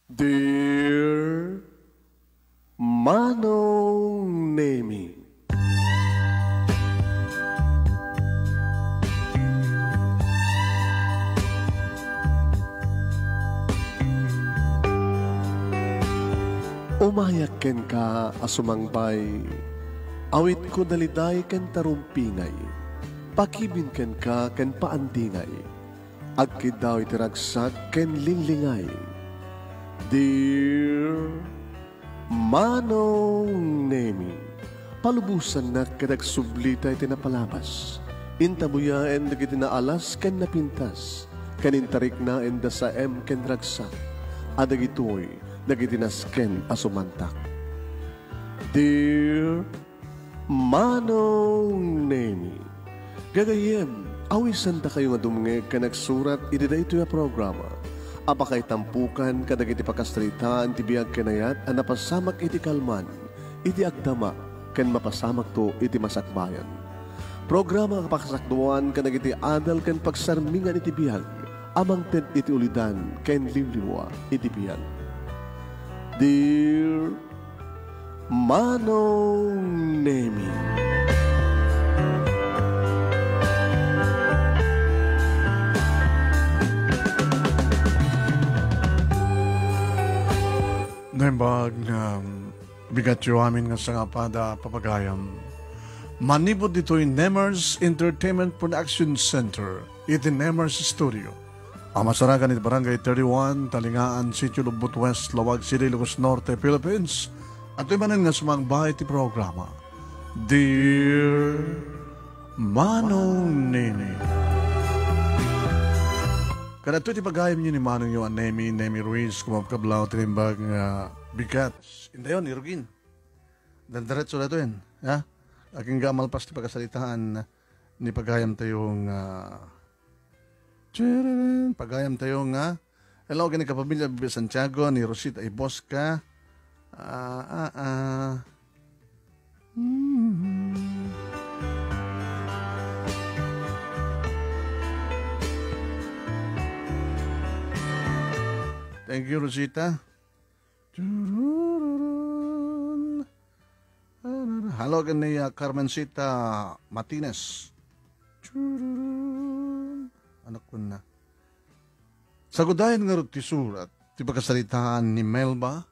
Dear Manong Nemi, umayak ken ka asumangbay, awit ko daliday ken tarumpingay, pakibin ken ka ken paandingay, agkid daw itiragsak ken linglingay. Dear Manong Nemi, palubusan na kadagsublita iti napalabas, intabuyaen dagiti naalas ken napintas, kanintarik na enda sa ken ragsak, adagitoy dagiti nasken asumantak. Dear Manong Nemi, gagayem, awisan ta kayo nga dumnge ka nagsurat iti da ito ya programa. Apakay tampukan kadagiti pakastritaan ti biyag kenayat a napasamak iti kalman, iti agdama, ken mapasamak to iti masakbayan. Programa kapakasakduan kadagiti adal ken pagsarmingan iti biyag, amang ted iti ulidan ken limliwa iti biyag. Dear Manong Nemi, Naimbag na bigat yu amin nga sa pada papagayam. Manipod dito yung Nemers Entertainment Production Center, iti Nemers Studio. Ang masarakan iti Barangay 31, Talingaan, Sitio Lubot West, Lawag City, Ilocos Norte, Philippines. At imanan nga sumangba iti programa. Dear Manong Nemi, kada ito iti pagayam niyo ni Manong yung Nemi Ruiz, kumapkablaw, tinimbag nga bigat. Hindi yun, irugin. Dan diretso na ito yun. Ha? Aking gamalpas ti pagkasalitaan ni pagayam tayong pagayam tayong hello, gani kapamilya Bibi Santiago, ni Rosita Ibosca. Thank you, Rosita. Hello, gani Carmencita Martinez. Anak ko na. Sagudayan nga rin ti surat, ti pagkasalitaan ni Melba,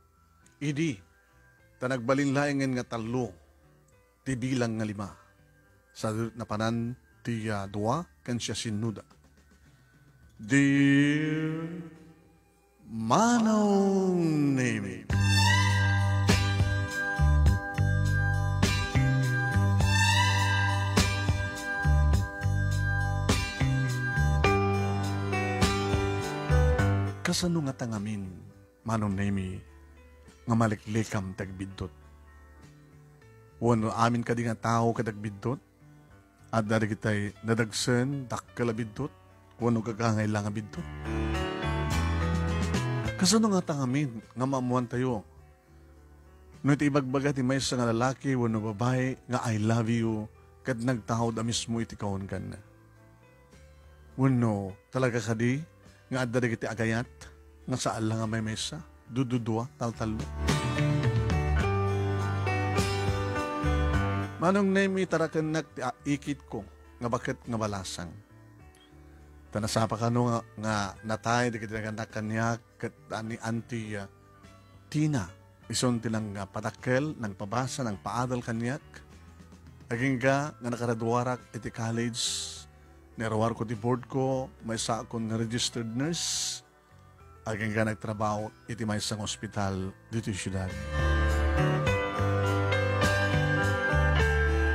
idi, tanagbalinlayangan nga talo, ti bilang nga 5. Sa napanan ti 2, kan siya sinuda. Dear Manong Nemi, kasano nga tangamin, Manong Nemi, nga maliklikam tagbidot. Wano amin ka di nga tao kadagbidot, at dari kita'y nadagsen, dakkalabidot, wano gagangay lang abidot. Kasano nga tangamin, nga maamuan tayo. No iti ibagbaga ti may sa nga lalaki, wano babae, nga I love you, kad nagtahod a mismo iti kaon ka na. Wano, talaga ka di, nga adda kiti agayat, nga saan lang nga may mesa, dududua, taltalo. Manong Nemi, tarakan ikit ko, nga bakit nga balasang. Tanasapa ka no nga natay, di kita nga nakanyak, kat ni Auntie Tina, ison tilang patakkel, nang pabasa, nang paadal kanyak. Aging nga nakaradwarak iti college, narawar ko di board ko, may sa akong registered nurse. Aging nga nagtrabaho iti may isang ospital dito yung syudad.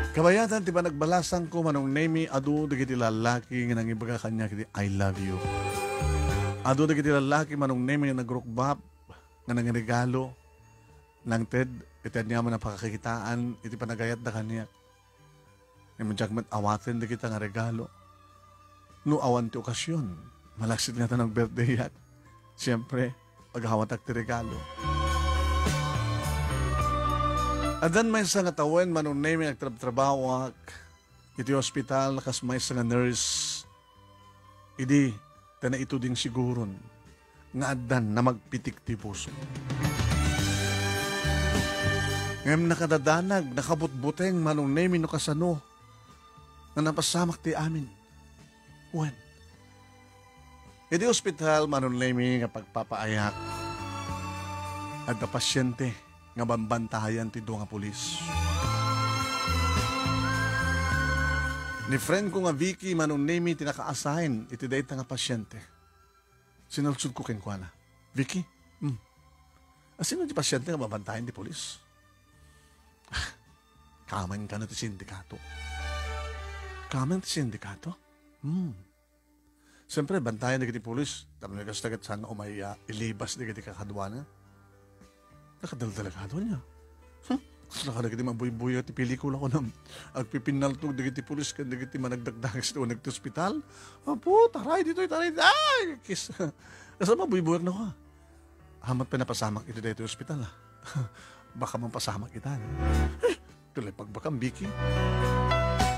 Kabayatan, ti ba nagbalasang ko, Manong Nemi, adu dagiti lalaki nga nangibaga kanya kiti I love you. Adu dagiti lalaki, Manong Nemi, nga nagrukbap, nga nangregalo, nang ted, iti niya man ang pakakitaan, iti panagayat na kanya. Naman awatin dagiti nga regalo. No awan ti okasyon, malaksit nga ito ng birthday yan. Siyempre, paghawatak ti regalo. At then may sa nga tawen, Manong Nemi, nagtrabaho iti hospital, nakas may sa nga nurse, idi, tana ito ding siguron. nga addan na magpitik ti puso. Ngayon nakadadanag, nakabutbuteng manong nemi no kasano na napasamak ti amin. When? Iti ospital manong nemi nga pagpapaayak at na pasyente nga bambantahayan ti do nga pulis. Ni friend ko nga Vicky manong nemi tinaka-assign iti dayta nga pasyente. Sinalsud ko kenkwana. Vicky? Asino ti pasyente nga babantayan ti pulis? Kaman ka na ti sindikato. Kaman ti sindikato? Siyempre, bantayan na kiti pulis. Tapos nagkastagat sana umaya ilibas na kiti kakadwana. Nakadaldalagado niya. Nakada kiti mabuy-buy at pelikula ko na agpipinaltog na kiti pulis kan na kiti managdagdagas na nagti-hospital. Apo, taray dito, taray. Ay! Kiss. Kasi mabuy-buy na ko. Hamat pinapasamak ito dito hospital. Baka mapasamak kita. Tuloy pagbakang Vicky.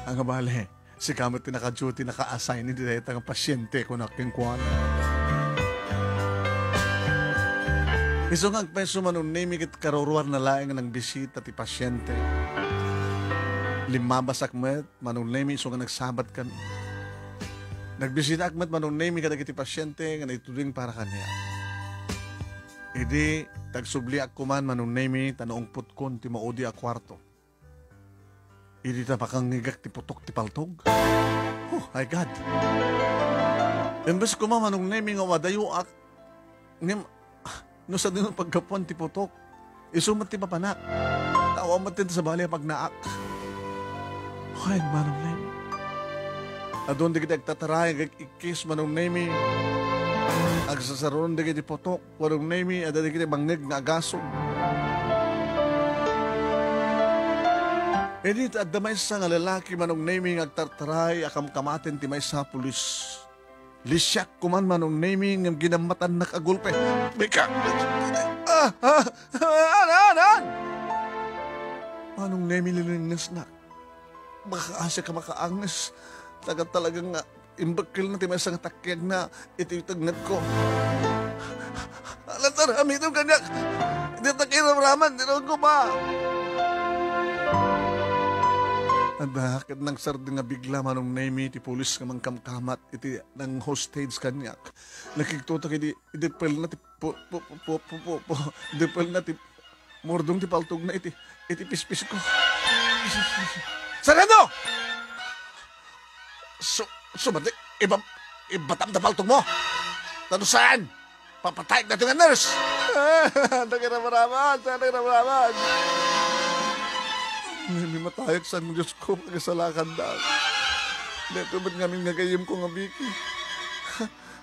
Ang abale, si kamot tinaka-duty, naka-assign, hindi dahil ang pasyente ko na kingkuan. Iso nga peso manon naming karuruar na laing ng bisita ti pasyente. Limabas akmet, manon naming iso nga nagsabat kami. Nagbisita akmet, manon naming kadag ti pasyente nga naituding para kanya. Idi, tagsubli ako man manon naming tanoong putkon ti maudi a kwarto. Idi tapakang ngigak ti putok ti paltog. Oh, my God. Imbes ko manong naming nga wadayo ak. No sa din pagkapuan ti putok. Isumat ti papanak. Tawa matin sa bali pag naak. Ay, manong naming. Adon di kita agtataray, ikis manong naming. Agsasaroon di kita putok. Manong naming, ada di kita bangnig na agasong. Edit at damay sa nga lalaki manong naming agtartaray akam kamaten ti may sa pulis. Lisyak kuman manong naming ang ginamatan nakagulpe. Bika! Manong naming lilinis na. Makaasya ka makaangnes. Talagang nga imbakil na ti may sa takyag na ititagnat ko. Alatar, amitong kanyak. Hindi takiramraman, tinawag ko ba? Bakit nang sardi nga bigla manong naimi ti pulis nga mangkamkamat iti nang hostage kanyak. Nakiktuta kiti idipel na ti idipel na ti mordong ti paltog na iti pispis ko. Sarado! Sumati, ibatam na paltog mo. Tano saan? Papatay na ito nga nurse. Nagirabaraman. May matayag sa Diyos ko pagkasalakan dahil. Dito ba't ngamin ngagayim ko nga Vicky?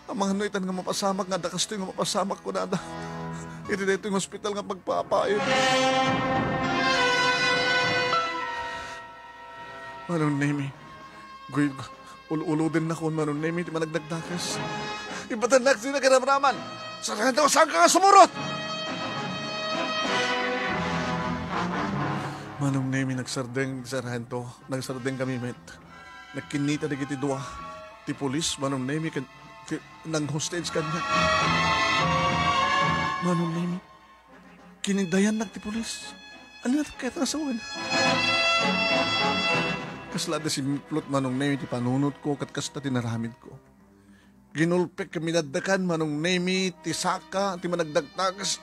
Ang mga noitan nga mapasamak nga dakas ito nga mapasamak ko na da. Ito dito yung hospital nga pagpapain. Manong Nemi, ulo din na ko manong Nemi, di managdagdakas. Ibatan na kasi na kinamraman. Saan ka nga sumurot? Manong Nemi nagsardeng sarhento, nagsardeng kami met. Nagkinita na kiti dua. Ti polis, Manong Nemi, nang hostage kanya. Manong Nemi, kinigdayan nag ti polis. Ano na kaya tasawan? Kaslada si Miplot, Manong Nemi, ti panunot ko, katkasta tinaramid ko. Ginulpek kami nadakan, Manong Nemi, ti saka, ti managdagtagas.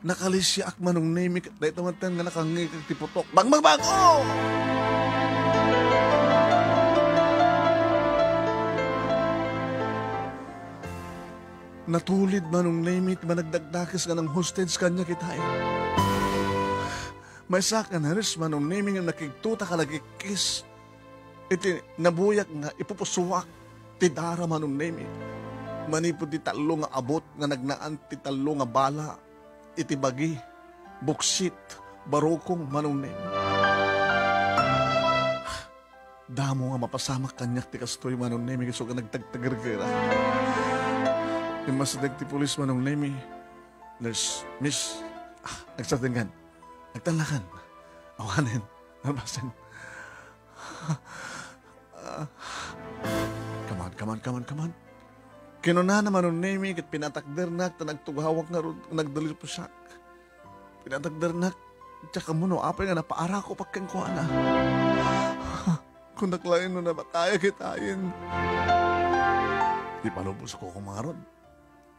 Nakalisya ak manong Nemi, dahil tamantan nga nakangigag ti putok. Bang! Oh! Natulid manong Nemi, managdagdakas ka ng hostage kanya kita eh. May saka na rin manong Nemi nga nakigtuta ka nagikis. Iti nabuyak nga ipupusuwak ti dara manong Nemi. Manipod ti talo nga abot nga nagnaan ti talo nga bala. Iti bagi, buksit, barokong manong Nemi. Damo nga mapasamak kanyak ti kastoy manong Nemi kasi ka nagtagtagargira. Yung masadag ti pulis manong Nemi, nurse, miss, nagsatingan, nagtalakan, awanin, nabasan. Come on. Kinuna naman nun nemi, kit pinatagdernak, nagtugawak nga ron, nagdalipusak. Pinatagdernak, tsaka mo no, apay nga napaara ko pagkangkuha na. Kung naklain no na bakaya kitain. Di palubos ko kumaron.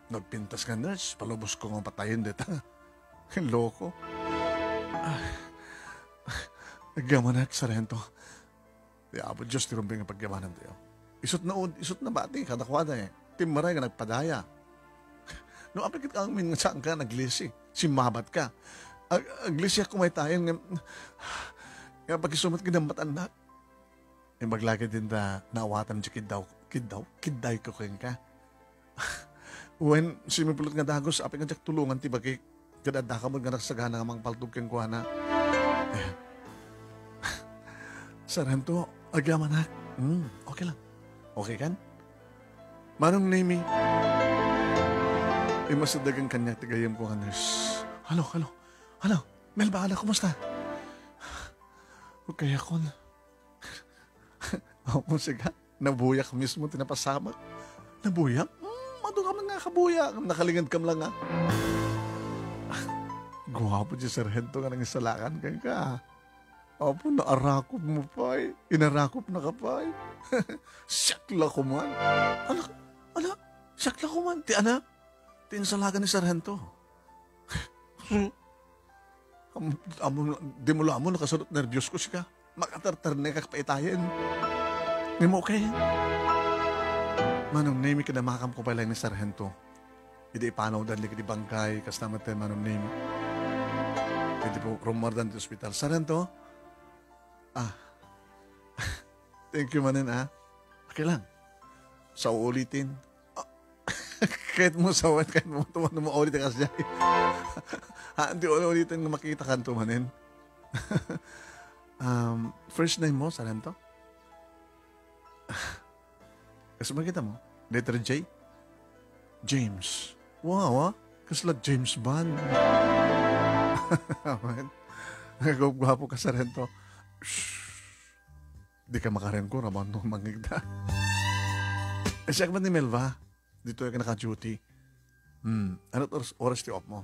Nagpintas nga nurse, palubos ko nga patayin dita. Loko. Nagyaman sarento. Di abo Diyos, tirumbing nga pagyamanan tayo. Isot na bati, kadakwada eh. Timaray nga nagpadaya. No, apikit ka ang saan ka, naglisi. Simabat ka. Aglisi ako may tayo. Nga pagkisumat kinambatan na. Yung maglagi din na naawatan siya kiday ko kayong ka. When simipulot nga dagos, apik nga tulungan ti bagi kadada ka mo nga nagsagana nga mga paltog kang kuha na. Sarento, agyaman na. Okay lang. Okay kan? Manong name masadagang kanya tigayam ko nga nurse. Halo. Melba, kumusta? Huwag kaya ko na. Ako siga, nabuyak mismo, tinapasamak. Nabuyak? Mado ka nga kabuyak. Nakalingad kam lang nga. Guwapo si Sargento nga nang isalakan ka. Apo, naarakop mo pa eh. Inarakop na ka pa eh. Siyakla ko man. Ala, siyakla ko man. Ti ana, tinsalagan ni Sargento. Di mo lang mo, nakasunod nervyos ko siya. Makatartar na kakapaitayin. Hindi mo okay? Manong name, kinamakam ko pala ni Sargento. Hindi ipanaw dan di bangkay, kas naman tayo manong name. Hindi po rumar dan di hospital. Sargento? Thank you manin Okay lang. Sa uulitin. Kahit mo sawan, kahit mo tuman mo ulitin kasi dyan. Hindi ulitin na makita ka tumanin. First name mo, Sargento? Kasi makita mo? Letter J? James. Wow, Kasla James Bond. Nagagwapo ka, Sargento. Di ka makaren ko, ramon nung mangigda. Siya ka ba ni Melva? Dito ka naka-duty. Ano't oras di off mo?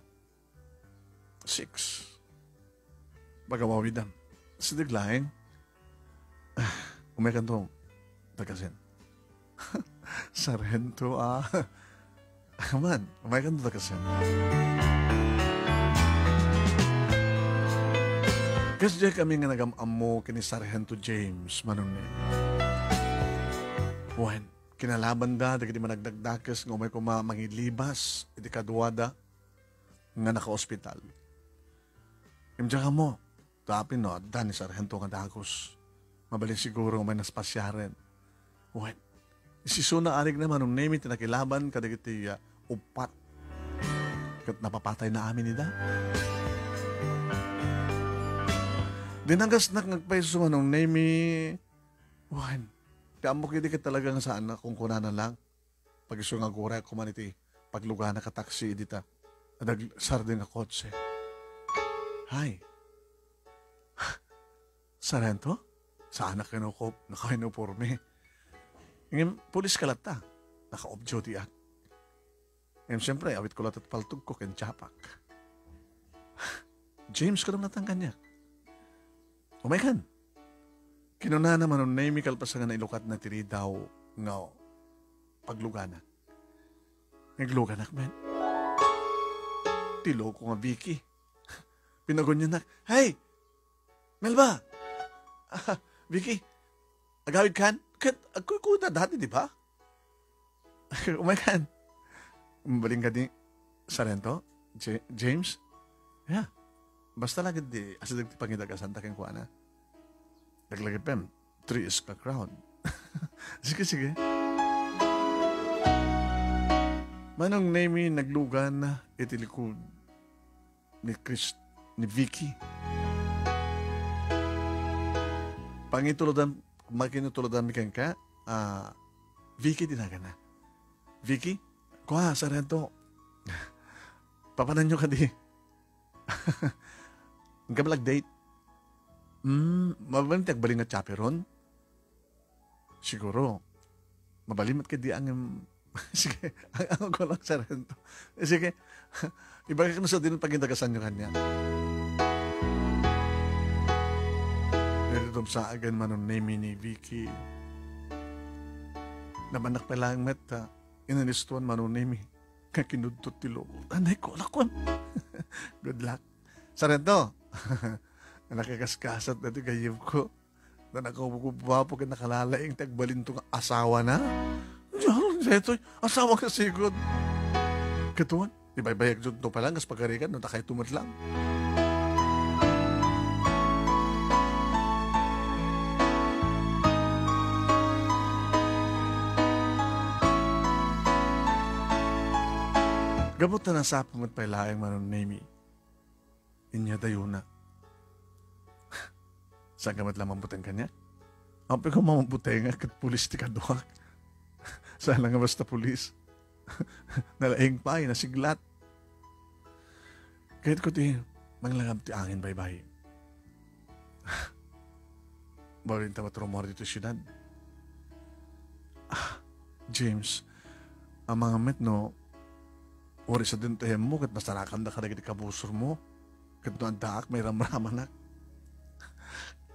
6. Bagawawidam. Sidiglaing. Umekan to. Tagasin. Sargento, Man, umekan to tagasin. Kasi dyan kami nga nag-amo kini Sargento James, manunni. Wen, kinalaban da, di managdagdakas, ng umay ko mangilibas, iti kaduwada, nga naka-hospital. Imdiya ka mo, tapin no, da ni Sargento nga dagos. Mabalin siguro may naspasyaren. Wen, isisuna arig naman, nung name it, nakilaban, kadagiti upat. Kat napapatay na amin nida. Dinagas na nagpaiso nung name Wan. Kaya mo kiti ka talaga nga saan na kung kunanan lang. Pag-iso nga gura, kumaniti, pagluga na ka-taxi dita. Nag-sardin nga kotse. Hi. Sargento? Saan na kinukop? Naka-uniforme. Ngayon, pulis ka lata. Naka-off duty at. Ngayon, siyempre, awit ko latat paltog ko ken chapak. James ko naman natang kanya. Umaykan. Kinuna naman nung name kalpasan na ilukat na tiri daw nga paglugana. Nagluganak man. Tilo ko nga Vicky. Pinagon niya na, hey! Melba! Vicky, agawid kan? Ako'y kuda dati, di ba? Umaykan. Mabaling ka di Sargento? James? Yeah. Basta lagi di, asadag ti pangidagasan taking kuha na. Naglagi pem, 3 is ka crown. Sige. Manong name naglugan na itilikod ni Vicky. Pangituludan, makinutuludan mi ka, Vicky dinaga na. Vicky, kuha, Sargento. Papanan nyo ka di. Ang kamalag date. Mabalim ti agbaling nga chaperon? Siguro. Mabalim at kadi ang Sige, ang ko lang sarento. Sige, ibagay ko na sa din pagindagasan nyo kanya. Dito sa agan manon name ni Vicky. Namanak pa lang meta, inanistuan manon name. Kakinudtot tilo. Anay ko, lakon. Good luck. Sarento, nakakaskasat na ito kayib ko. Na nakabubuwapo ka nakalalaing tagbalintong asawa na. Setoy, asawa ka sigod. Katuan, ibaybayag dyan to palang, as pagkarikan, no takay tumat lang. Gabot na nasapang at pailaing manon name inya dayo na. Saan ka mat lamang buteng kanya? Ampe ko mamabuteng at pulis ti kaduak. Saan lang nga basta pulis? Nalaing pa ay nasiglat. Kahit ko ti manglangam ti angin baybay. Bawalin tamat rumor dito syudad. James, ang mga met no, ori sa dintahem mo, kat masarakan na ka na kabusor mo. Kat no ang daak, may ramramanak.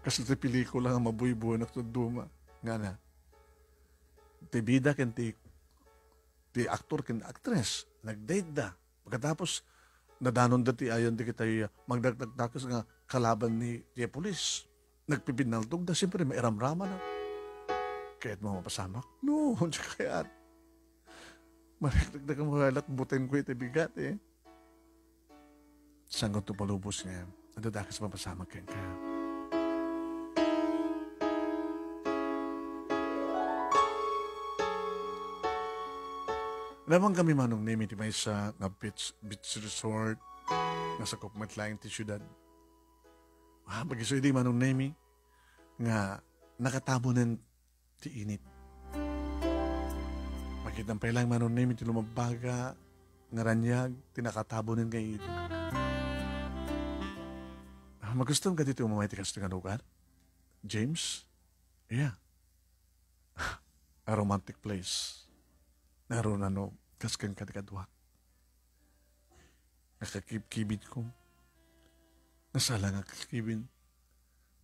Kasi ti pelikula nga mabuy-buhay na duma. Nga na. Ti bida ken ti aktor ken actress. Nag-date da. Pagkatapos, nadanon dati ayon di kita magdagdagdakas nga kalaban ni ti pulis. Nagpipinaldog da. Siyempre, may ramrama na. Kaya't mo mapasamak? No, hindi kaya't. Maragdagdag ang mahalat, butin ko iti bigat eh. Sanggot to palubos nga. Nadadakas mapasamak ken ka. Lamang kami manong name iti may sa nga beach resort nga sa Kukmatlaing ti syudad. Bagiso iti manong name nga nakatabunan ti init. Makitang pailang manong name iti lumabaga nga ranyag ti nakatabunan kay iti. Magustom ka dito umamay ti kasto nga lugar? James? Yeah. A romantic place. Naroon kaskan ka kadwa. Nakakibkibid ko. Nasala nga kakibin.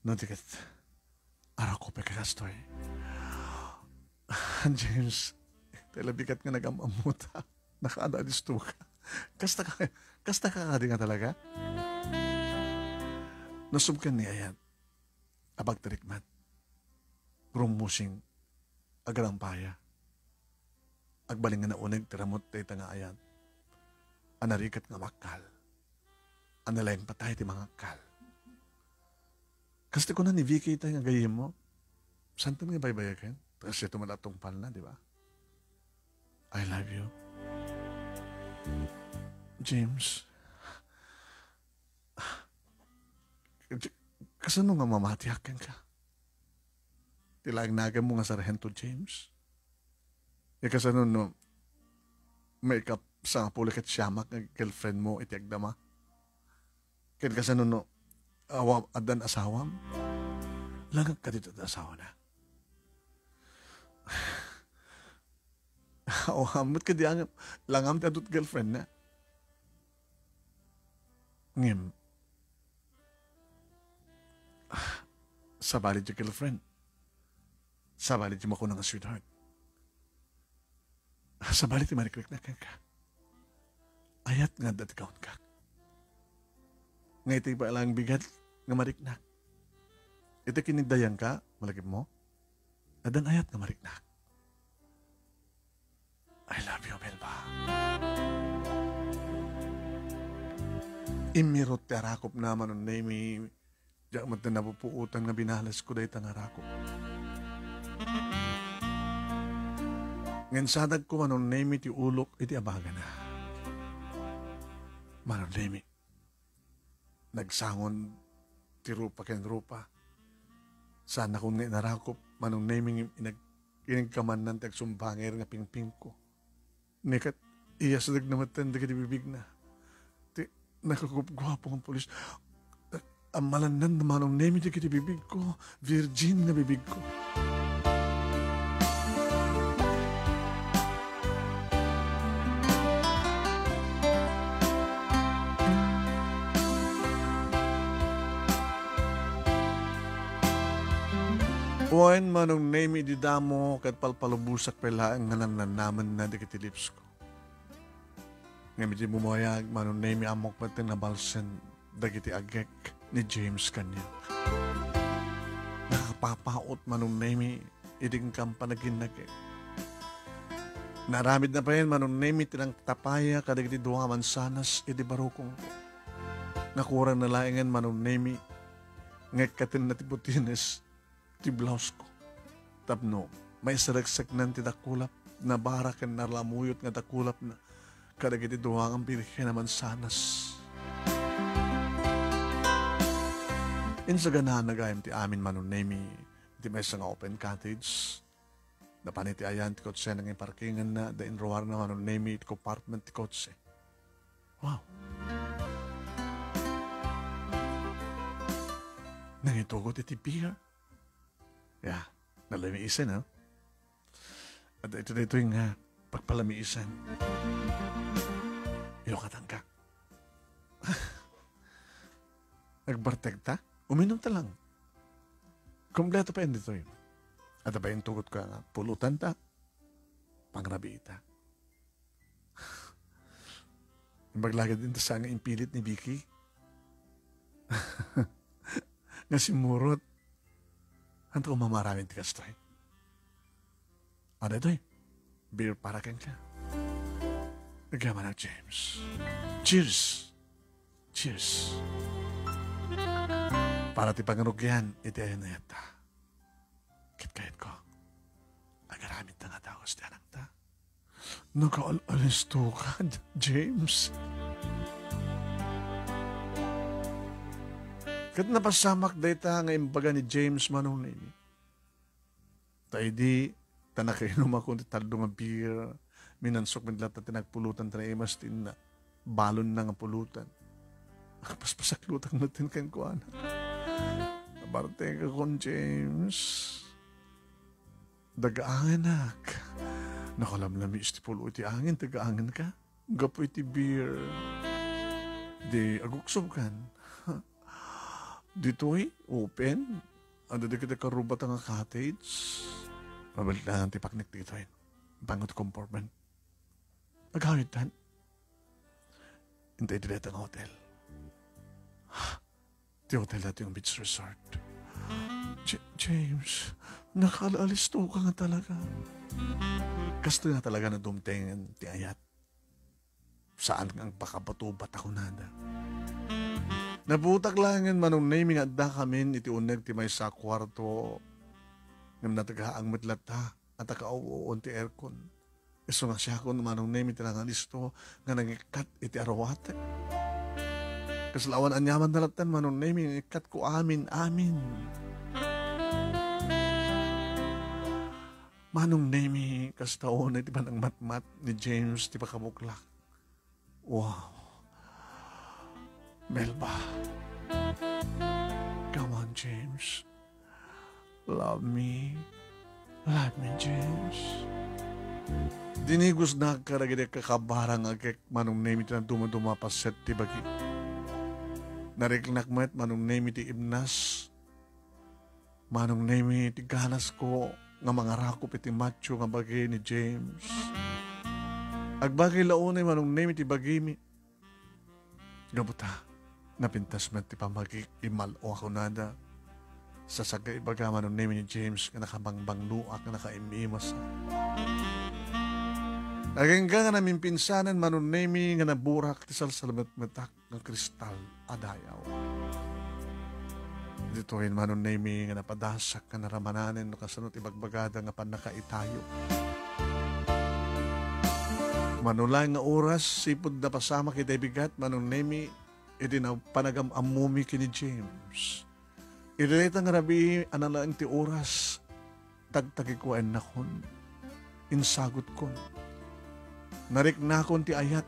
Tikat, araw ko pa kakastoy. James, talabikat nga nagamamuta. Nakadadisto ka. Kasta ka nga di nga talaga. Nasubkan niya yan. Abag tarikmat. Rumusing. Agarang paya. Agbaling nga naunag, tiramot tayo nga ayan. Anarikat nga makal. Analaing patay ti mga kal. Kasi ko na ni Vicky tayo nga gayim mo. Saan nga baybayakin? Kasi ito malatong pal na, di ba? I love you. James. Kasano nga mamatihakan ka? Tilaang naga mo nga Sargento James. Kasano no, may sa pulikat siyamak ng girlfriend mo itiagdama. Kaya kasano no, adan asawam, langag ka dito asawa na. Hamot ka di langam ti adut girlfriend na. Ngim, sabali di girlfriend. Sabali di makunang sweetheart. Sa balik ti marikrik na ka. Ayat nga dati kaon ka. Nga iti pa lang bigat nga mariknak. Ito kinigdayan ka, malagip mo. Adan ayat nga mariknak. I love you, Melba. Imirot ti arakop naman ang name. Diyak mat na napupuutan nga binalas ko dahi tang arakop. Ngayon sadag ko manon name iti ulok iti abaga na. Manon name. Nagsangon ti rupa ken rupa. Sana kung nga narakop manon name inagkaman ng tagsumbanger nga pingping ko. Nikat iya sadag na matanda ka di bibig na. Ti nakakupgwapo ng polis. Amalandan na manong name iti kiti bibig ko. Virgin na bibig ko. Buwan manong name di damo kat palpalubusak pala ang nananaman na di kiti lips ko. Nga medyo bumayag manong name amok patin na balsen dagiti agek ni James kanya. Nakapapaot manong name iding kampanagin nake. Naramid na pa yan manong name tinang tapaya kadagiti duwa mansanas idi barukong ko. Nakurang na laingan manong name ngek katin na tibutines ti blouse ko. Tapno, may saragsak nan ti dakulap na barakan na lamuyot nga dakulap na kadagiti duwang ang birhe naman sanas. Insa ganahan nagayam ti amin manon nemi ti may nga open cottage. Napan iti ayan ti kotse nang parkingan na da inruwar na manon nemi ti compartment ti kotse. Wow! Nangitugot iti beer. Yeah, nalamiisan, ha? At ito yung pagpalamiisan. Iyo katangka. Nagbarteg ta? Uminom ta lang. Kompleto pa yun dito yun. At ba yung tugot ka nga, pulutan ta, pangrabi ta. Maglagad din ta sa nga impilit ni Vicky. Nga si Murot. Anto ko mamaramin ti kastoy. Ano ito beer para kang ka. Nagyaman na James. Cheers! Cheers! Para ti panganugyan, iti ayan na yata. Kit-kahit ko. Agaramit na nga tawag sa anak ta. Naka-alis to ka, James. Kat napasamak dayta nga imbaga ni James manong nini. Tayo di, tanakainom ako ti taldo nga beer, minansok midlat na tinagpulutan tayo imas tin na balon na nga pulutan. Akapaspasaklutan natin kang kuana. Nabarte ka kon James. Daga-anganak. Nakalamlami istipulo iti angin, taga-angin ka. Gapo iti beer. Di aguksob kan. Dito'y open. Ano di kita karubat ang cottage. Mabalik na ang tipaknik dito yun. Bangot compartment. Nagawit tan. Hintay dito ang hotel. Di hotel natin yung beach resort. James, nakaalaalis to ka nga talaga. Kasto nga talaga na dumtengan ti ayat. Saan ang pakabatubat ako nada. Nabutak langin manong naming adda kamin iti uneg ti may sa kwarto ngam natagaang mitlat ta at akauon ti aircon. Iso nga siya ko manong naming tinangan isto nga nangikat iti arawate. Kaslawan anyaman nalatan manong naming ikat ko amin. Manong naming kastaon iti panang matmat ni James ti pakamuklak. Wow! Melba. Come on, James. Love me. Love me, James. Dinigos na karagid kakabarang agek manong name iti na dumadumapaset ti bagi. Nariknak met manong name iti ibnas. Manong name iti ganas ko nga mga rakop iti macho nga bagi ni James. Agbagay launay manong name iti bagi mi. Gabuta. Napintas met ti pamagik imal o ako nada. Sa sagay baga manong name ni James nga nakabangbang luak nga nakaimimas. Nagingga nga namin pinsanan manong name nga naburak ti salsalmet-metak ng kristal adayaw. Dito'y manong name nga napadasak nga naramananin no kasunod ibagbagada nga panakaitayo. Manulay nga oras sipod na pasama kita bigat manong name iti na panagam-amumi kini James. Irilita nga rabi analaang ti oras tagtagikuan na kon. Insagot kon. Narik na kon ti ayat.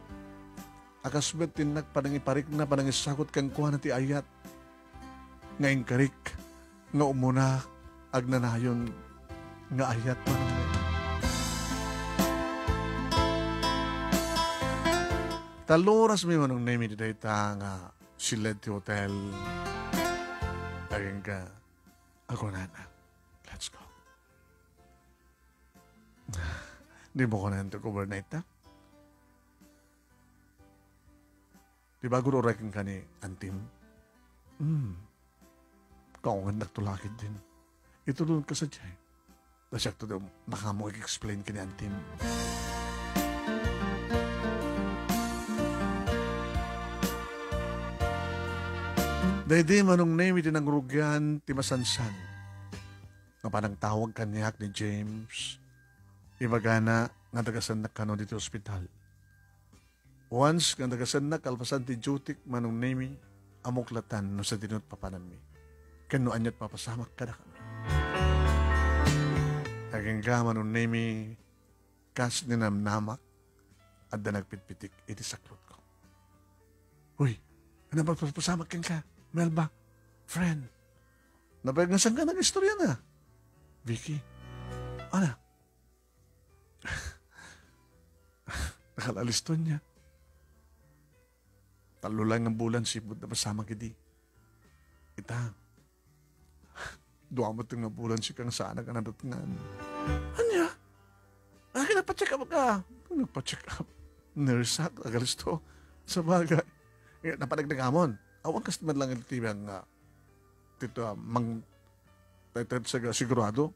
Akasbet tinak panangiparik na panangisagot kang kuha na ti ayat. Ngayon karik nga umuna agnanayon nga ayat manong. Taloras may manong name iti dayta nga siled ti hotel. Aging ka, ako na. Let's go. Di mo ko na ito overnight ha? Di ba guro rekin ka ni Antim? Kaungan nagtulakid din. Itulunod ka sa dyan. Nasyak to daw, baka mo i-explain ka ni Antim. Dahil manong name iti nang rugyan ti masansan. Nga panang tawag kanyak ni James. Ibagana nga tagasan na kano dito ospital. Once nga tagasan na kalpasan ti jutik manong name amuklatan no sa dinot papanan mi. Kano anyat papasamak ka na kami. Aging ka manong name kas ninamnamak at da nagpitpitik iti saklot ko. Uy, ano ba papasamak ka? Melba, friend, napagnasan ka ng istorya na. Vicky, ano? Nakalaliston niya. Talo lang ng bulan sibod na masama kidi. Ita, duwamot ng bulan si kang sana ka nadatingan. Anya? Akin nagpa-check up ka. Nagpa-check up. Nurse at agalisto. Sa bagay. Napanagnagamon. Awang customer lang ito yung tito mang tayo sigurado.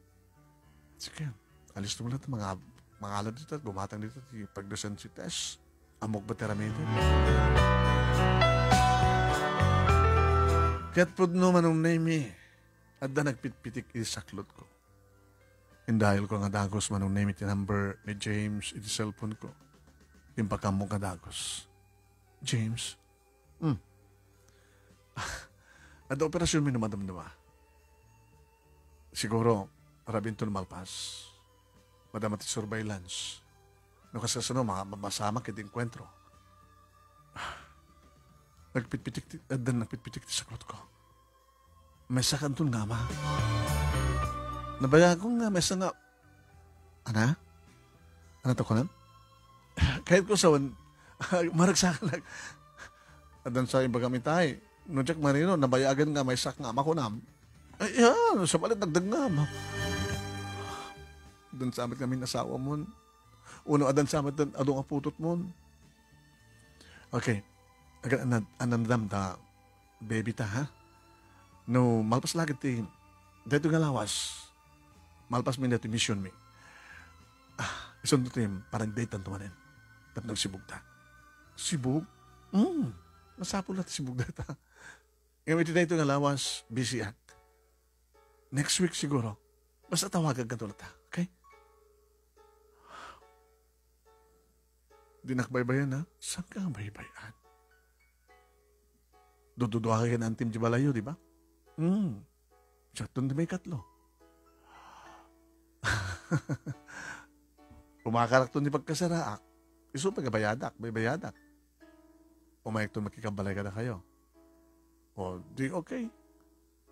Sige, alis mo lang mga alad dito, bumatang dito, pagdasan si Tess, amok ba teramete? Kaya't po naman ang name at da nagpitpitik isaklot ko. And dahil ko nga dagos manong name iti number ni James iti cellphone ko, yung pagkamong nga dagos. James? At operasyon mi namadamdama. Siguro, rabinton malpas. Madamati surveillance. No kasasano, masama kiti enkwentro. Nagpitpitik ti saklot ko. May sakantun nga ma. Nabaya ko nga, may nga. Ana? Ano to ko na? Kahit ko sawan, maragsakan lang. At dan sa iba kami tayo, no Jack Marino, nabayagan nga may sak nga makunam. Ay, yan, sa palit nagdagngam. Dan sa amin kami nasawa mo. Uno, adan sa amin, adong aputot mo. Okay. Anandam ta, baby ta, ha? No, malpas lagi ti, dito nga lawas. Malpas mi na ti mission mi. Isun to tim, parang date ang tumanin. Tap nagsibog ta. Sibog? Masapul na ti sibog data. Ngayon iti dito nga lawas, busy at. Next week siguro, basta tawagan ka tulad ta, okay? Dinakbaybayan ha? Saan ka ang baybayan? Dududuha ka ng Team Jibalayo, di ba? Siya doon may katlo. Umakarak doon di pagkasaraak. Iso pagkabayadak, may bayadak. Umayag doon makikabalay ka na kayo. O, di okay.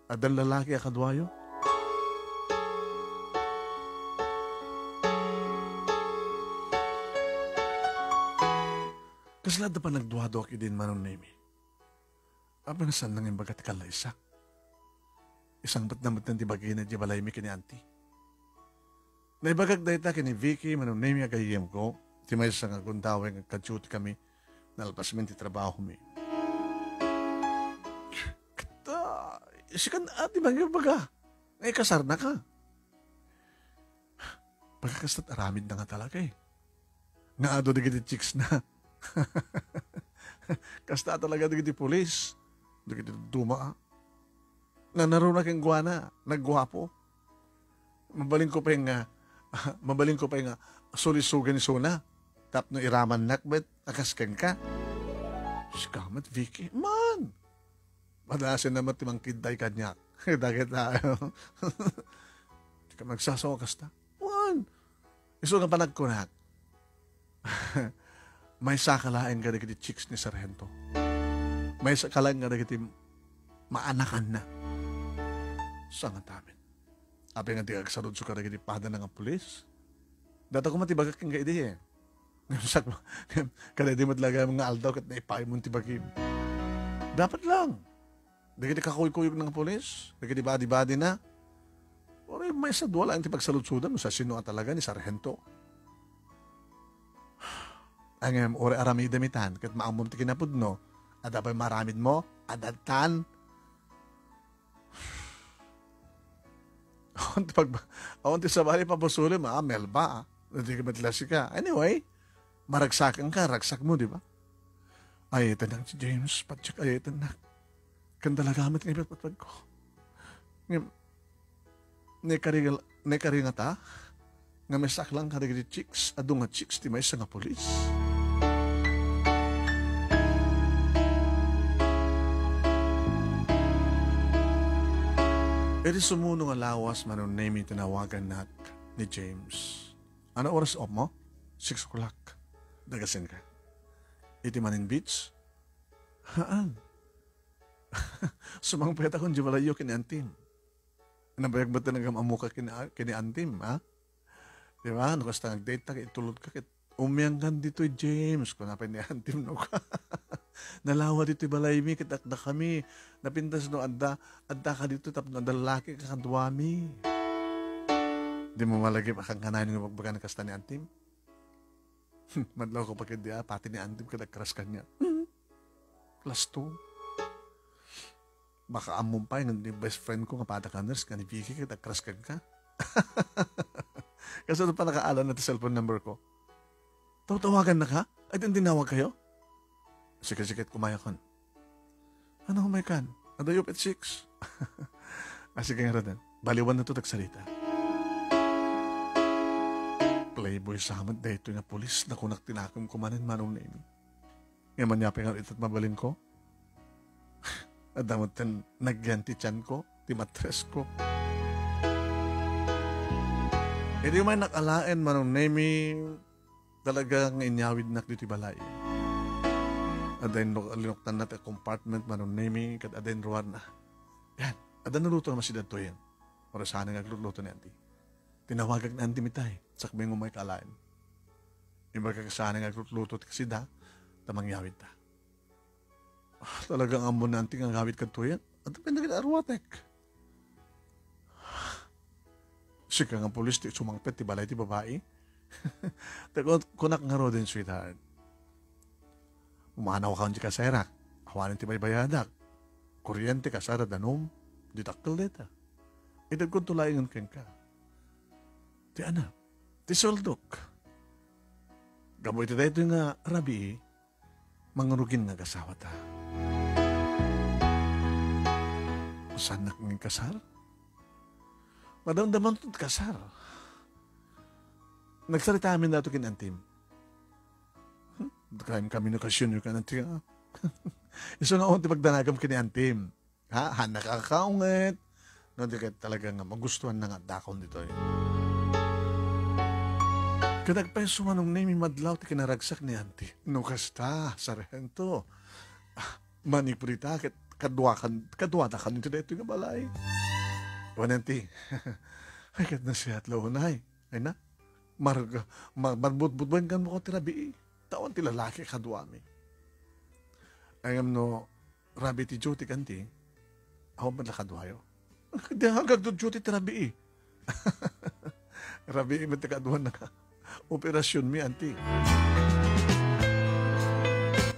Adan lalaki akadwayo. Kaslada pa nagduwado aki din manon nemi. Aba nasan nang imbaga ti kalaysak. Isang ba't na tibagay na di balay mi kini auntie. Naibagag dahi ta kini Vicky manon nemi agayem ko. Ti may sa nga gundaweng kadyuti kami. Nalpas min ti trabaho mi. Kita, isikan ati bagay baga. Ngay kasar na ka. Pagkakastat aramid na nga talaga eh. Nga ado di kiti chicks na. Kasta talaga di pulis. Di duma. Nanaro na kang guwana. Nagguwapo. Mabaling ko pa yung sulisugan ni Suna. Tap no iraman nakbet. Akaskan ka. Sikamat, Vicky. Man! Madasin naman timang kiday kanya. Dagit tayo. Di ka magsasawa kasta. Man! Iso nga panagkunak. May sakalain ka na kiti chicks ni Sargento. May sakalain ka na kiti maanakan na. Sa nga tamin. Abi nga di agsarod so ka na kiti pada na nga pulis. Data ko matibagak kang gaidi eh. Kada di matlaga mga aldaw kat naipay mong tibagin. Dapat lang. Di kiti kakuy-kuyog ng pulis. Di kiti badi-badi na. Ore may sa duwala ang tipagsalutsudan sa sino nga talaga ni Sargento. Ang ore arami damitan ket maamom ti kinapudno at apay maramid mo adatan. Awan ti sabali papusuli Melba. Hindi ka matlasi ka. Anyway, maragsakan ka, ragsak mo, di ba? Ay, ito na si James, patsak ay ito na. Kandala gamit ng ipatpatpag ko. Nekaringa ta, nga may saklang karigri chicks, ado nga chicks, ti may isa nga polis. Iti sumuno nga lawas manon name tinawagan nak ni James. Ano oras off mo? 6 o'clock. Dagasin ka. Iti manin beach? Haan. Sumangpeta kong jibalayo kini Antim. Nabayag ba ito nagamamuka kini Antim, ha? Diba? Ano kasta nag-date ta, itulod ka, umiyanggan dito James, kung napay ni Antim, no ka. Nalawa dito balay mi, kitakda kami. Napintas no, adda ka dito, tapos nadalaki ka kanduami. Di mo malagip akang kanayin ng magbaga ng kasta ni Antim? Madlaw ko pagka di pati ni Antim kadagkras kanya. Plus 2. Baka amumpay ng best friend ko nga patakaners ka ni Vicky kadagkras ka. Kasi ito pa nakaalan na ito cellphone number ko. Tawagan na ka? Ay, tinawag kayo? Sikat-sikat kumayakon. Ano kumayakan? Adayop at 6. Sige nga rin. Baliwan na ito tagsalita. Playboy sa hamad dito na polis na kunak tinakam kumanin manong name. Ngayon manyapin nga ito't mabalin ko. At damot ten nagyanti tiyan ko, timatres ko. E di may nakalain manong name talagang inyawid nak dito balay. At then linuktan natin compartment manong name kat aden ruwan na. Yan, adan naluto naman si Dato yan. Para sana nga gluluto ni Auntie. Tinawagag na Auntie Mitay. Sakbay mo may kalain. Iba ka sana nga lutot kasi da, tamang yawid ta. Talagang amo na Auntie nga gawid ka to yan. At pinagin arwatek. Sika nga polis, ti sumangpet, ti balay, ti babae. Kunak nga ro din, sweetheart. Umanaw ka ka serak. Hawanin ti baybayadak. Kuryente ka sara danom. Ditakkel deta. Idag kong tulayan ka ka. Ti anak. Ti soldok. Gaboy ti dito nga rabi, mangrugin nga kasawa ta. Saan na kong kasar? Madamdaman ito't kasar. Nagsalita amin na ito kinantim. Kami nakasyon yung kanantim. Iso na akong tipagdanagam kiniantim. Ha? Nakakaunget. No, di ka talaga nga magustuhan na nga dakon dito eh. Kadagpay sumanong name madlaw ti kinaragsak ni Auntie. No kasta, Sargento. Manipurita, kadwa na kan nito dito nga balay. Wananti, ay kat na siya at launay. Ay na, marbut-butban kan mo ko tirabi. Tawan ti lalaki kadwami. Ayam no, rabi ti Joti kanti, ako man lakadwayo. Di hanggang do Joti tirabi. Rabi imat kadwan na ka. Operasyon mi, Auntie.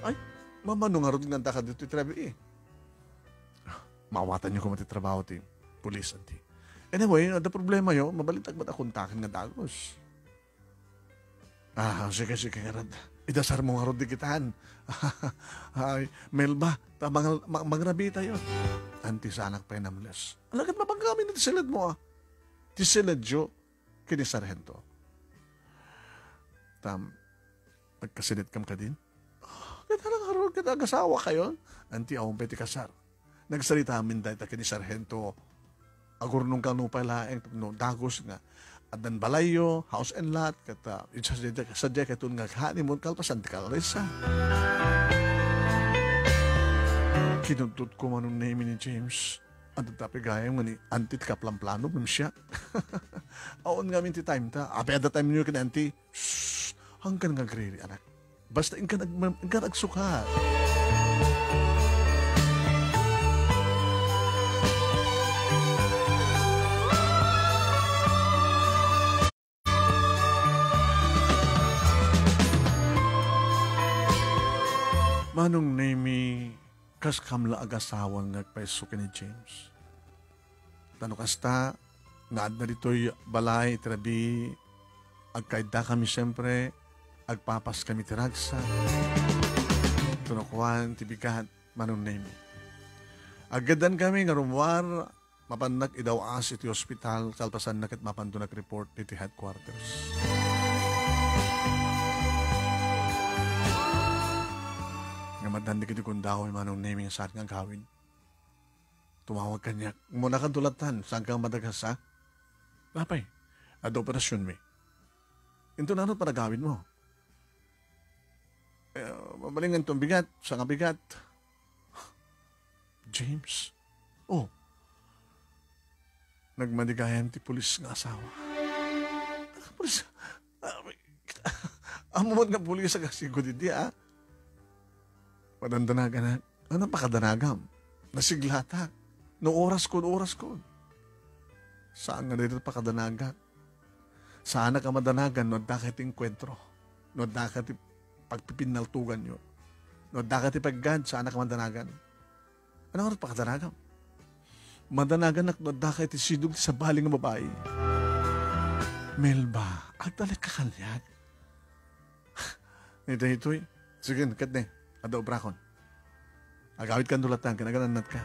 Ay, mamano nga rin nga ka dito tirabi. Mawatan niyo kung matitrabaho ti police, Auntie. Anyway, ada problema yo, mabalitag ba't akong takin nga dagos? Sige nga rin. Idasar mo nga rin di kitaan. Ay, Melba, magrabi tayo. Auntie, sa anak pa namles. Alagat mapanggamin na tisilad mo Tisilad yo, kini Sargento. Nagkasinit kam ka din? Kaya lang haroon ka nag-asawa kayo? Auntie, akong peti kasar. Nagsalita amin dahil kini Sargento. Agur nung kanupay laeng, no, dagos nga. At dan balayo, house and lot, kata, sadya katun nga honeymoon kalpasan, di kalesa. Kinuntut ko manong name ni James. At tapi gayang nga ni Auntie kaplamplano mo siya. Aon nga minti time ta. Ape at the time niyo kina Auntie, shhh, hanggang nga griri, anak. Basta inka nagsukat. Manong name kas kamla agasawang nagpaiso ni James. Tano kasta, nga na dito'y balay, tirabi, agkaida kami siyempre, agpapas kami tiragsa. Tunukuan, tibigat, manong name. Agadan kami nga rumwar, mapanag idawas iti hospital, kalpasan na kat mapanto nag-report iti headquarters. Nga madandi kiti kundaw yung manong naming saan nga gawin. Tumawag kanya, muna kang tulatan, saan kang madagas ha? Napay, ad operasyon mi. Ito na pa nagawin mo. Mabalingan itong bigat, sa nga bigat. James, oh, nagmadigayan ti pulis nga asawa. Pulis, amumot nga pulis sa kasigod hindi ha? Padandanagan na, ano pakadanagam? Nasiglata. No oras ko. Saan nga dito pakadanagan? Saan ka madanagan no dakit inkwentro? No dakit pagpipinaltugan nyo? No dakit ipaggad, saan ka madanagan? Ano oras pakadanagan? Madanagan no dakit isidog sa baling ng babae. Melba, agdalik ka kanyag. Ito eh. Sige, kat ne. Ado brakon. Agawit kan dulatan, kinagananat ka.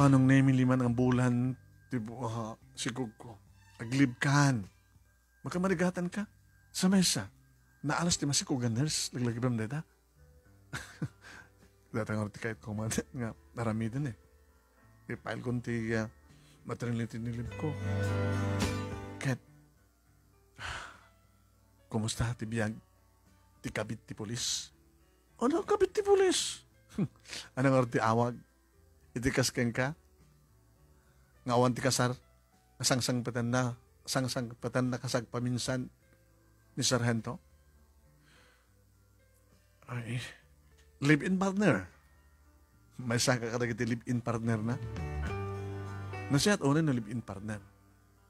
Manong name liman ang bulan, tibo sigog ko. Aglibkan. Makamarigatan ka sa mesa. Naalas ti masikugan nurse, laglagibam deta. Datang orti kahit kumanda nga naramidan eh. I-file ko ti maternity nilib ko. Kat kumusta ti biyag? Ti kabit ti polis? Ano kabit ti polis? Anong orti awag? Itikas keng ka? Ngawan ti kasar? Nasangsang patan na kasag paminsan ni Sargento? Ay, live-in partner. May saka ka ti live-in partner na? Nasiyat unin na live-in partner.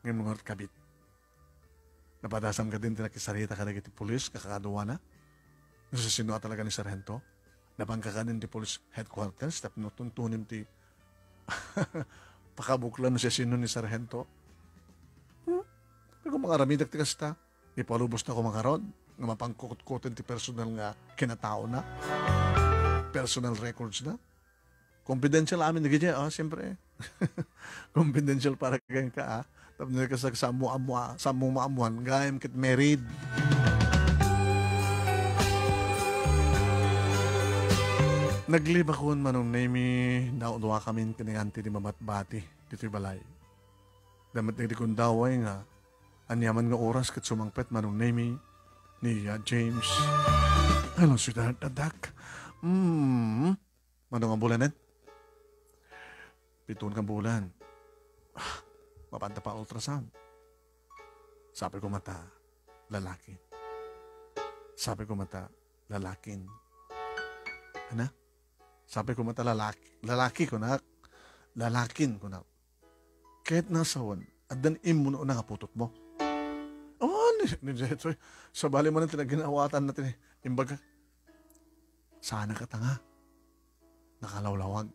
Ngayon mga kabit. Napadasam ka din tinakisarita ka na kiti pulis, kakakaduwa na. Nasasinua talaga ni Sargento. Napangkakanin ti police headquarters, tapos nutuntunin ti pakabuklan na siya sino ni Sargento. Pero kung mga ramidak ti kasta, ipalubos na ko mga rod, nga mapangkukot-kutin ti personal nga kinatao na. Personal records na. Confidential amin na ganyan, siyempre. Confidential para ganyan ka, tapos nagkasag sa maamuan, gayam kit married. Nagliba ko manong nami naudwa kami kiniganti di mamatbati dito'y balay. Damat na di kong daway nga anyaman nga oras kat sumangpet manong nami ni James. Hello, sweetheart, adak. Manong ang bulanan? 7 kang bulan. Mapanta pa ultrasound. Sabi ko mata, lalaki. Sabi ko mata, lalakin. Ano? Sabi ko mata, lalaki ko na. Lalakin ko na. Kahit nasawan, at dan imuno na kaputot mo. Sa bali mo na tinaginawatan natin imbaga. Sana ka tanga. Nakalawlawag.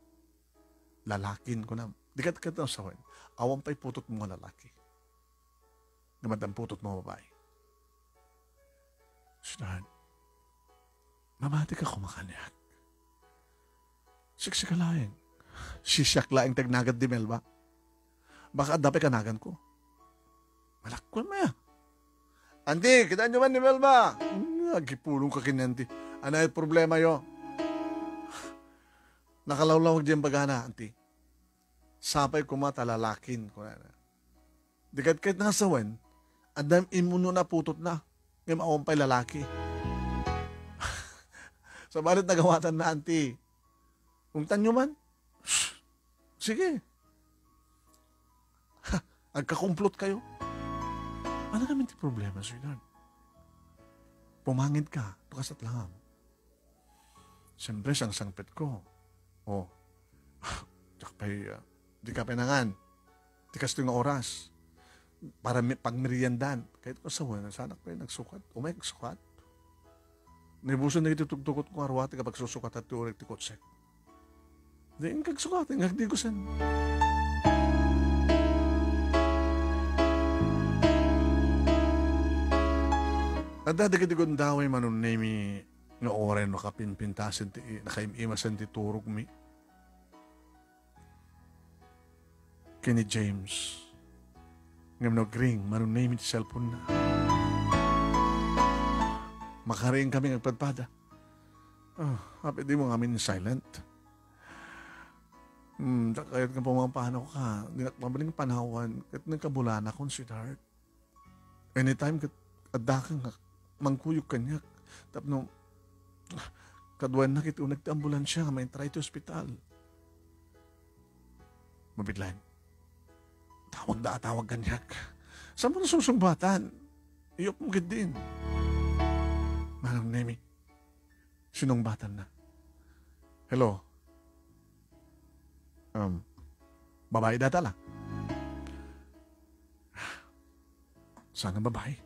Lalakin ko na. Di ka nasawan. Awan pa'y putot mo nga lalaki. Namadang putot mo babae. Sweetheart, mamati ka kumakanyak. Siksik ka laing. Sisyak laing tagnagad di Melba. Baka dapat kanagan ko. Malakwan mo ya. Auntie, kita nyo man ni Melba. Nagipulong ka kinanti. Ano yung problema yo? Nakalawlawag dyan bagana, auntie. Sapay kumata lalakin ko na. Dikat kahit nasawan, adam imuno na putot na. Ngayon maumpay lalaki. Sa balit nagawatan na, auntie. Kung tanyo man, sige. Agkakumplot kayo. Ano naman ti problema, sweetheart? Pumangid ka, tukas at langam. Siyempre, siyang sangpit ko. Tsaka pa'y, di ka pinangan. Di kas nga oras. para pagmeriendan. Kahit ko sa wala, sana ko nagsukat. Umay nagsukat. Nibuson na itutugtukot ko arwati kapag susukat at turik ti kotsek. Di ang kagsukat, ang hagdigusan. At dadagiti kong daway manunemi nga oren nakapinpintasin ti nakaimimasan ti turog mi. Kini James ngam no gring manunemi ti cellphone na. Makaring kami nagpadpada. Happy di mo ngamin silent. Kahit nga pumapano ka, mabaling panawan, kahit nagkabulan akong sweetheart. Anytime adakang mangkuyog kanyak. Tapno, kaduan na kito nagta-ambulansya, may try to hospital. Mabidlan. Tawag kanyak. Saan mo nasusumbatan? Iyop mo din. Manang Nemi, sinong batan na? Hello? Babae data lang. Saan ang babae?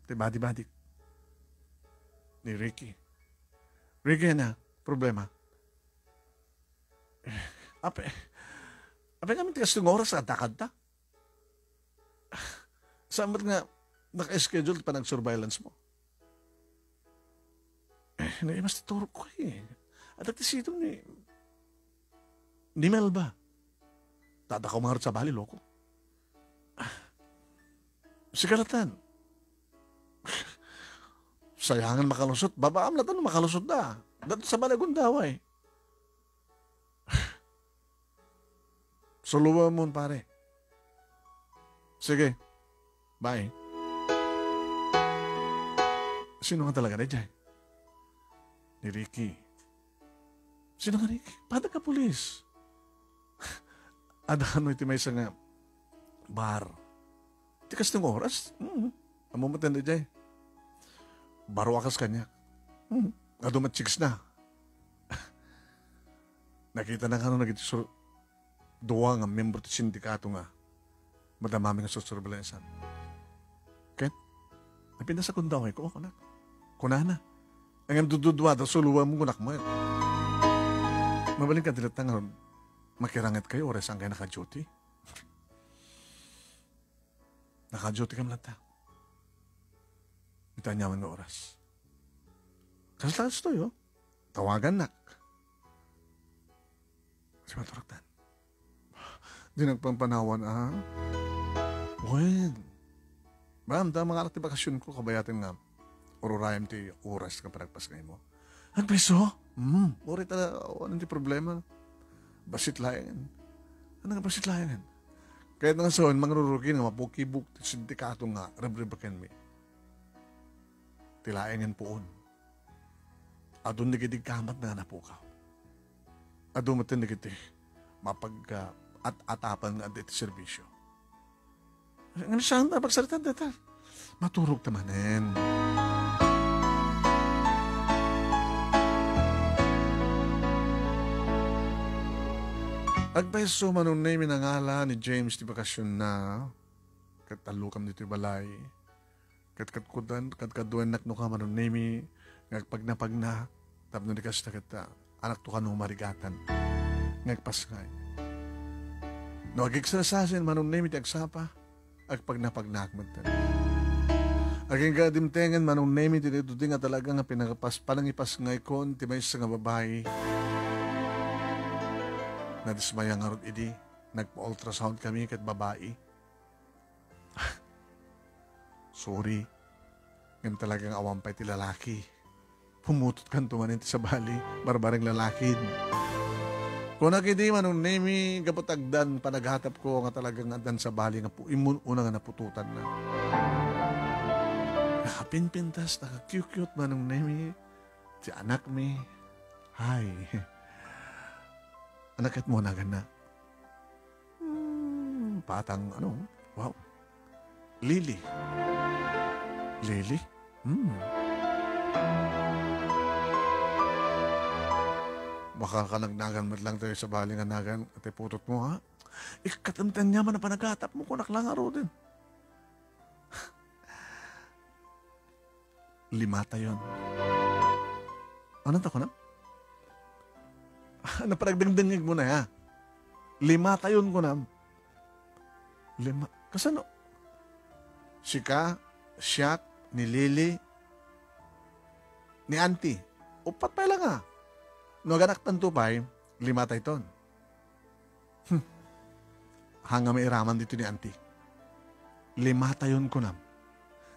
Badi-badi. Ni Ricky. Ricky na, problema. Ape namin tigas ng oras at takad-ta. Saan ba't nga naka-schedule pa ng surveillance mo? Mas tituro ko eh. At nagtisito ni Melba. Tatakaw mga sa bali, loko. Sigaratan. Sayangan makalusot. Babaam na ito makalusot na. Dato sa balagon daway. Suluwa mo, pare. Sige. Bye. Sino nga talaga na dyan? Ni Ricky. Sino nga Ricky? Paano ka pulis? Adano iti may nga bar. Tikas ng oras? Amumatan na dyan. Baro akas kanya. Adumat chicks na. Nakita na nga naging duwa nga member ti sindikato nga. Madamami nga susurbalensan. Ken? Napinasa kong daw ko. Kunana. Ang dududwa daw suluwa mo kunak mo. Mabaling ka dilata nga makirangit kayo oras ang kayo naka-duty. Naka-duty ka malata. Itanyaman nga oras. Kasalas to yo. Tawagan nak. Si maturaktan. Di nagpampanawan Wen. Bam, mga anak ti bakasyon ko kabayatin nga. Ororayam ti oras ka paragpas kayo mo. Ang peso? Ori ta, anong ti problema? Basit layangan. Ano nga basit layangan? Kahit nga soon, mangrurukin nga mapukibuk ti sindikato nga, rebribaken mi. Ti layangan poon. Adun nagidig kamat na napukaw. Adun matin nagiti mapagka at atapan nga dito serbisyo. Ano saan na pagsalitan dito? Maturog tamanin. Agpaiso manong name ng ngala ni James di bakasyon na katalukam dito balay katkudan katkaduan nakno ka manong name ngagpag na tapno di kas kita anak to kanong marigatan ngagpasngay no agigsasasin manong name ti agsapa agpag nakmatan aging kadimtengan manong name ti duding nga talaga nga pinagapas palang ipasngay kon ti may nga babae na dismaya nga rod idi, nagpa-ultrasound kami kat babae. Sorry, ngayon talagang awampay ti lalaki. Pumutot kan tumanin ti sa bali, barbareng lalaki. Kung nakidi manong nemi, kapatagdan, panaghatap ko nga talagang adan sa bali, nga imun una nga napututan na. Nakapinpintas, nakakyut-kyut manong nemi, ti anak mi, hi. Anakit mo na gana. Patang, wow. Lily. Lily? Baka kanagnagan mo lang tayo sa baling anagan at iputot mo, ha? Ikatamtan niya man na panaghatap mo, kunak lang aro din. limata yon. Ano ta ko na? Naparagdangdangig mo na ya. Limata yon ko na. Kasano? Sika, siyak, ni Lily, ni Auntie. Upat pa lang nga. No ganak tanto pa'y, limata iton. Hanga may iraman dito ni Auntie. Limata yon ko na.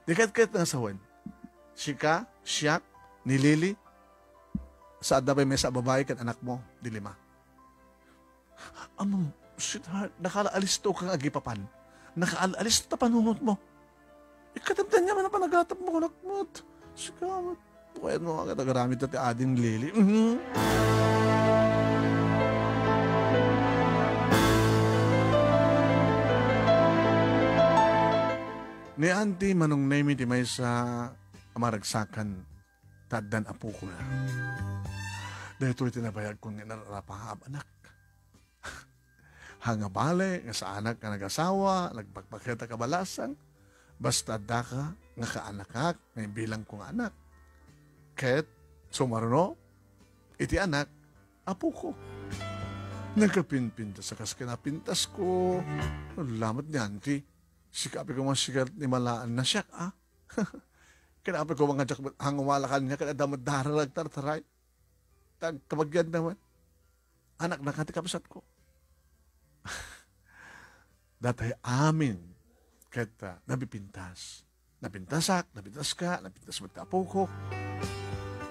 Di kahit nga sawan. Sika, siyak, ni Lily, sa adabay may sa babae kan anak mo, di lima. Amang, sweetheart, nakaalaalis to kang agipapan. Nakaalaalis to panunot mo. Ikatamtan niya man na panagatap mo, anak mo. Sika, kaya mo agad agaramit at ading Lily. Ni Auntie manong name iti may sa amaragsakan tadan apo ko na. Dahil ito'y tinabayag kong narapahab anak. Hangabale, nga sa anak nga nag-asawa, nagpagpakita kabalasan, basta da ka, nga kaanak nga bilang kong anak. Ket, sumaruno, iti anak, apo ko. Nagkapinpintas sa kaskinapintas ko. Lamat ni Auntie. Sikapi ko mga sigat ni malaan na siya, ah. Kinapi ko mga jak hangumalakan niya, kada damad daralag tartaray. Tagkabagyan naman. Anak na katikapsat ko. Datay amin. Kaya nabipintas. Napintasak, napintas ka, napintas magtapo ko.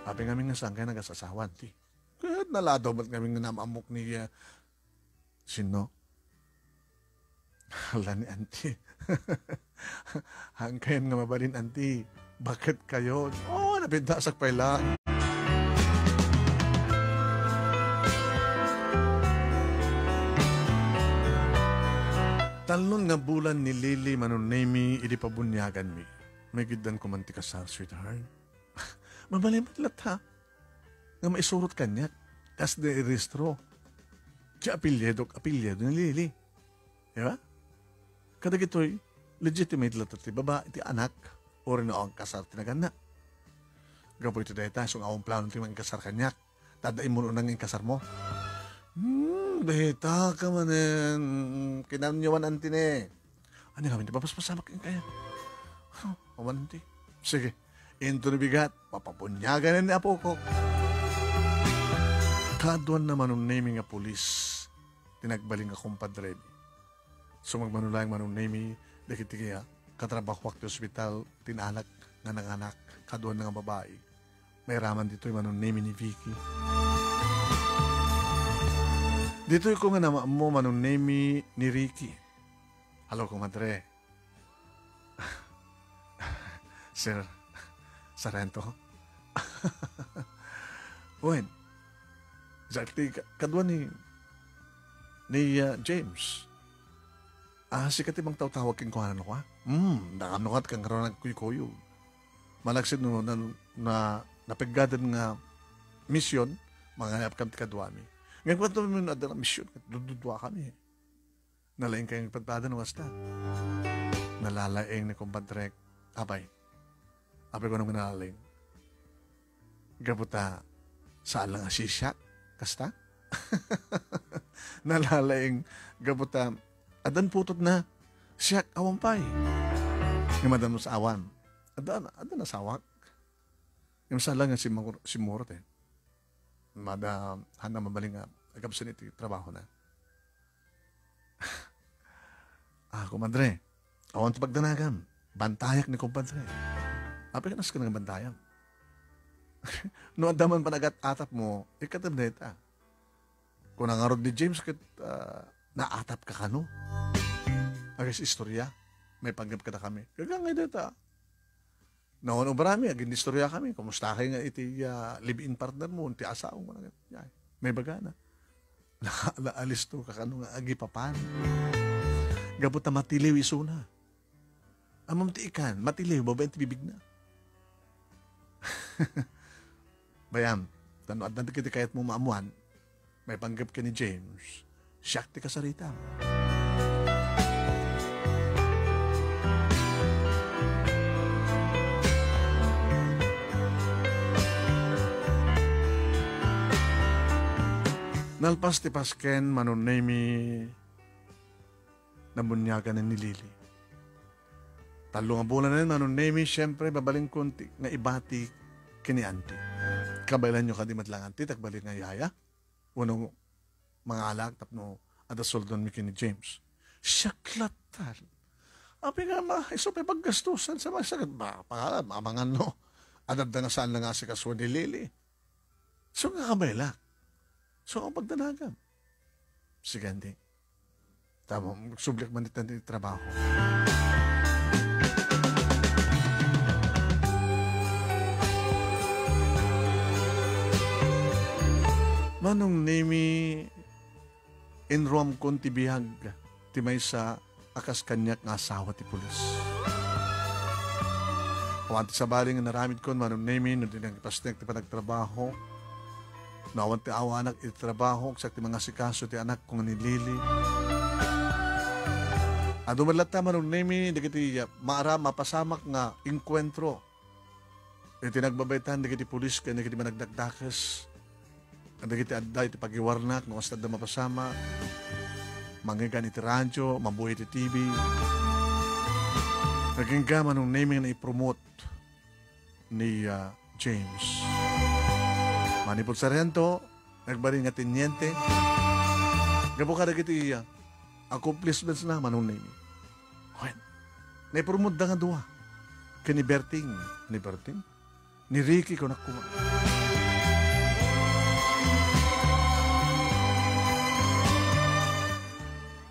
Sabi nga nga saan kayo nagasasawan, ti. Kaya nalado ba't nga nga namamok ni sino? Hala ni Auntie. Hangkayan nga mabalin, Auntie. Bakit kayo? Oh, napintasak pa ilan. Talon nga bulan ni Lily manunemi idi pabunyagan mi. May gidan ko mantika sa sweetheart. Mabalin matlat ha. Nga maisurot kanya. As de registro. Siya apelyido ni Lily. Diba? Kada gito'y legitimate lahat iti baba iti anak o rin ang kasar tinagana. Gapo ito dahil tayo, so nga akong plano iti mga kasar kanyak. Tadain mo nang yung kasar mo. Bahita ka manin. Kinanyawan antine. Ano kami, di ba paspasamak yung kaya? Pamanti. Sige, into ni bigat. Papapunyagan na apo ko. Kaduan naman ng naming nga pulis. Tinagbaling akong padre. So magmanulayang manong nami, dikit-tikiya, katrabaho wakti ospital, tinanak, nga nanganak, kaduan nga babae. May raman dito yung manong nami ni Vicky. Dito ko nga naman mo manong nami ni Ricky. Hello, kumadre. Sir, Sarento. Wen, exactly, kaduan ni James. Sikat ibang tawag king kuhanan ko ha? Nakanukat kang karoon nagkuy-kuyo. Malaksid no na napaggadan nga misyon, mga napkam kadwami. Ngayon ko ito mo na misyon, dududwa kami. Nalaing kayong pagpadan wasta. Nalalaing ni kumpadrek. Abay ko nang nalalaing. Gabuta, saan lang asisyak? Kasta? Nalalaing, gabuta, adan putot na siyak awampay. Yung madan mo sa awan. Adan na sawak. Yung sala nga si Murot eh. Mada hana mabaling nga agabsan iti trabaho na. Kumadre. Awan ito pagdanagan. Bantayak ni kumpadre. Apay ka nas ka ng bantayak. No adaman panagat-atap mo, ikatam na ita. Kung nangarod ni James, naatap ka kano. Agas istorya, may panggap ka na kami. Kagangay dito. Naon o marami, agin istorya kami. Kumusta kayo nga iti live-in partner mo, iti asaong mo. May bagana. Nakaalaalis to, kakano nga agipapan. Gabot na matiliw isuna. Amam ti ikan, matiliw, babayan ti bibig na. Bayam, tanood na kiti kayat mo maamuan, may panggap ka ni James, siyak ti kasarita. Nalpas ti pasken manunemi namunyagan ni Lili. Talo nga bulan na rin manunemi, syempre babaling kunti nga ibati kini auntie. Kabaylan nyo kadimat lang auntie, takbalik nga yaya. Unong mga alak, tapno adasol doon mi kini James. Siyaklatan. Api nga iso pa paggastusan sa mga sagat ba? Pangalan, mamangan no. Adad na nga saan lang nga si kaswa ni Lili. So nga kabayla. So ang pagdanagam. Sige, hindi. Tama, sublik man ito ng trabaho. Manong nemi enrom kon ti bihag ti may sa akas kanyak nga asawa ti pulis. Awan ti sabaling nga naramid kon manong nemi no din ang ipastek ti panagtrabaho. Nawan ti awa anak iti trabaho ksak ti mga sikaso ti anak kong ni Lili. Ado malata manong nemi dagiti maara mapasamak nga inkwentro. Iti nagbabaitan dagiti pulis kaya dagiti managdakdakes. Ang dagiti adda iti pagiwarnak, no astad na mapasama, manggigan iti radyo, mabuhay iti TV. Naging gama nung naming na ipromote ni James. Manipod Sargento, nagbari nga tinyente. Gabo ka dagiti accomplishments na manong naming. Okay. Na-ipromote da nga duwa. Kani Berting, ni Ricky ko nakuma.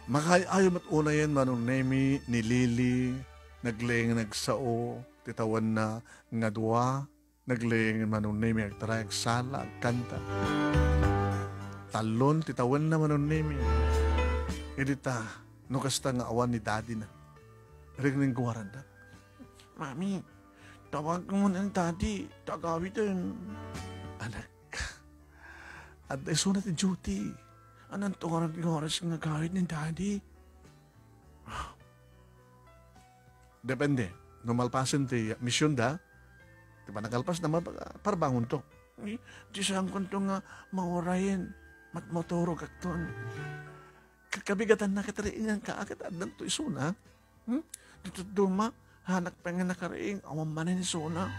Makayayo mat una yan manong nemi ni Lili, naglayang nagsao, titawan na nga dua, naglayang manong nemi agtarayag sala, kanta. Talon, titawan na manong nemi. Edita, no kasta nga awan ni daddy na. Ring guwaran na. Mami, tawag mo na ng daddy, tagawitin. Anak, at iso natin duty. Anong tungan ng oras nga gawin ng daddy? Depende. Numalpasin ti misyon da. Di ba nakalpas naman parbangon to. Di saan ko ito nga maurayin. Matmotoro kakton. Kakabigatan na katariingan ka agad adan to isuna. Dito duma, hanak pa nga nakariing. Awang manin isuna.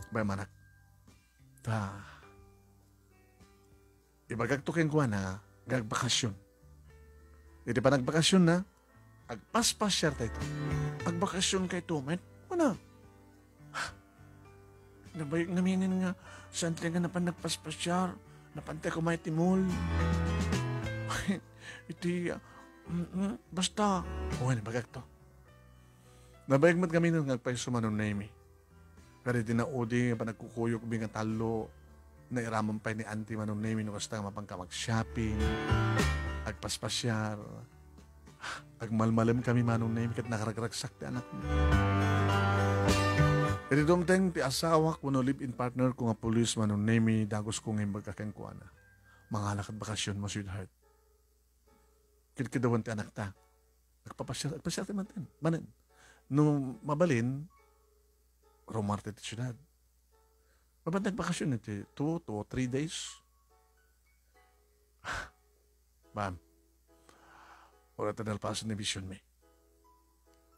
Bay manak. Ibagagtukin ko na gagbakasyon. Hindi pa nagbakasyon na, agpaspasyar tayo ito. Agbakasyon kay Tumet, wala. Nabayag naminin nga, saan nga napan nagpaspasyar, napantay ko may timol. Iti, basta, okay, ibagagto. Nabayag mat kami nung nagpaysumanon na imi. Pero dinaudi, pa nagkukuyok binga talo, na iraman pa ni auntie manong name no kasta mapangka mag-shopping, agpaspasyar, agmalmalam kami manong name kat nakaragragsak ti anak mo. Iti dumteng ti asawa kuno live-in partner ko nga pulis manong name dagos ko ngayon magkakengkuana. Mga lakad bakasyon mo, sweetheart. Kitkidawan ti anak ta. Agpapasyar ti mantin. Manin. No mabalin, romarte ti syudad. Mabantag bakasyon iti 2 to 3 days. Bam. Wala tanal pa sa vision me.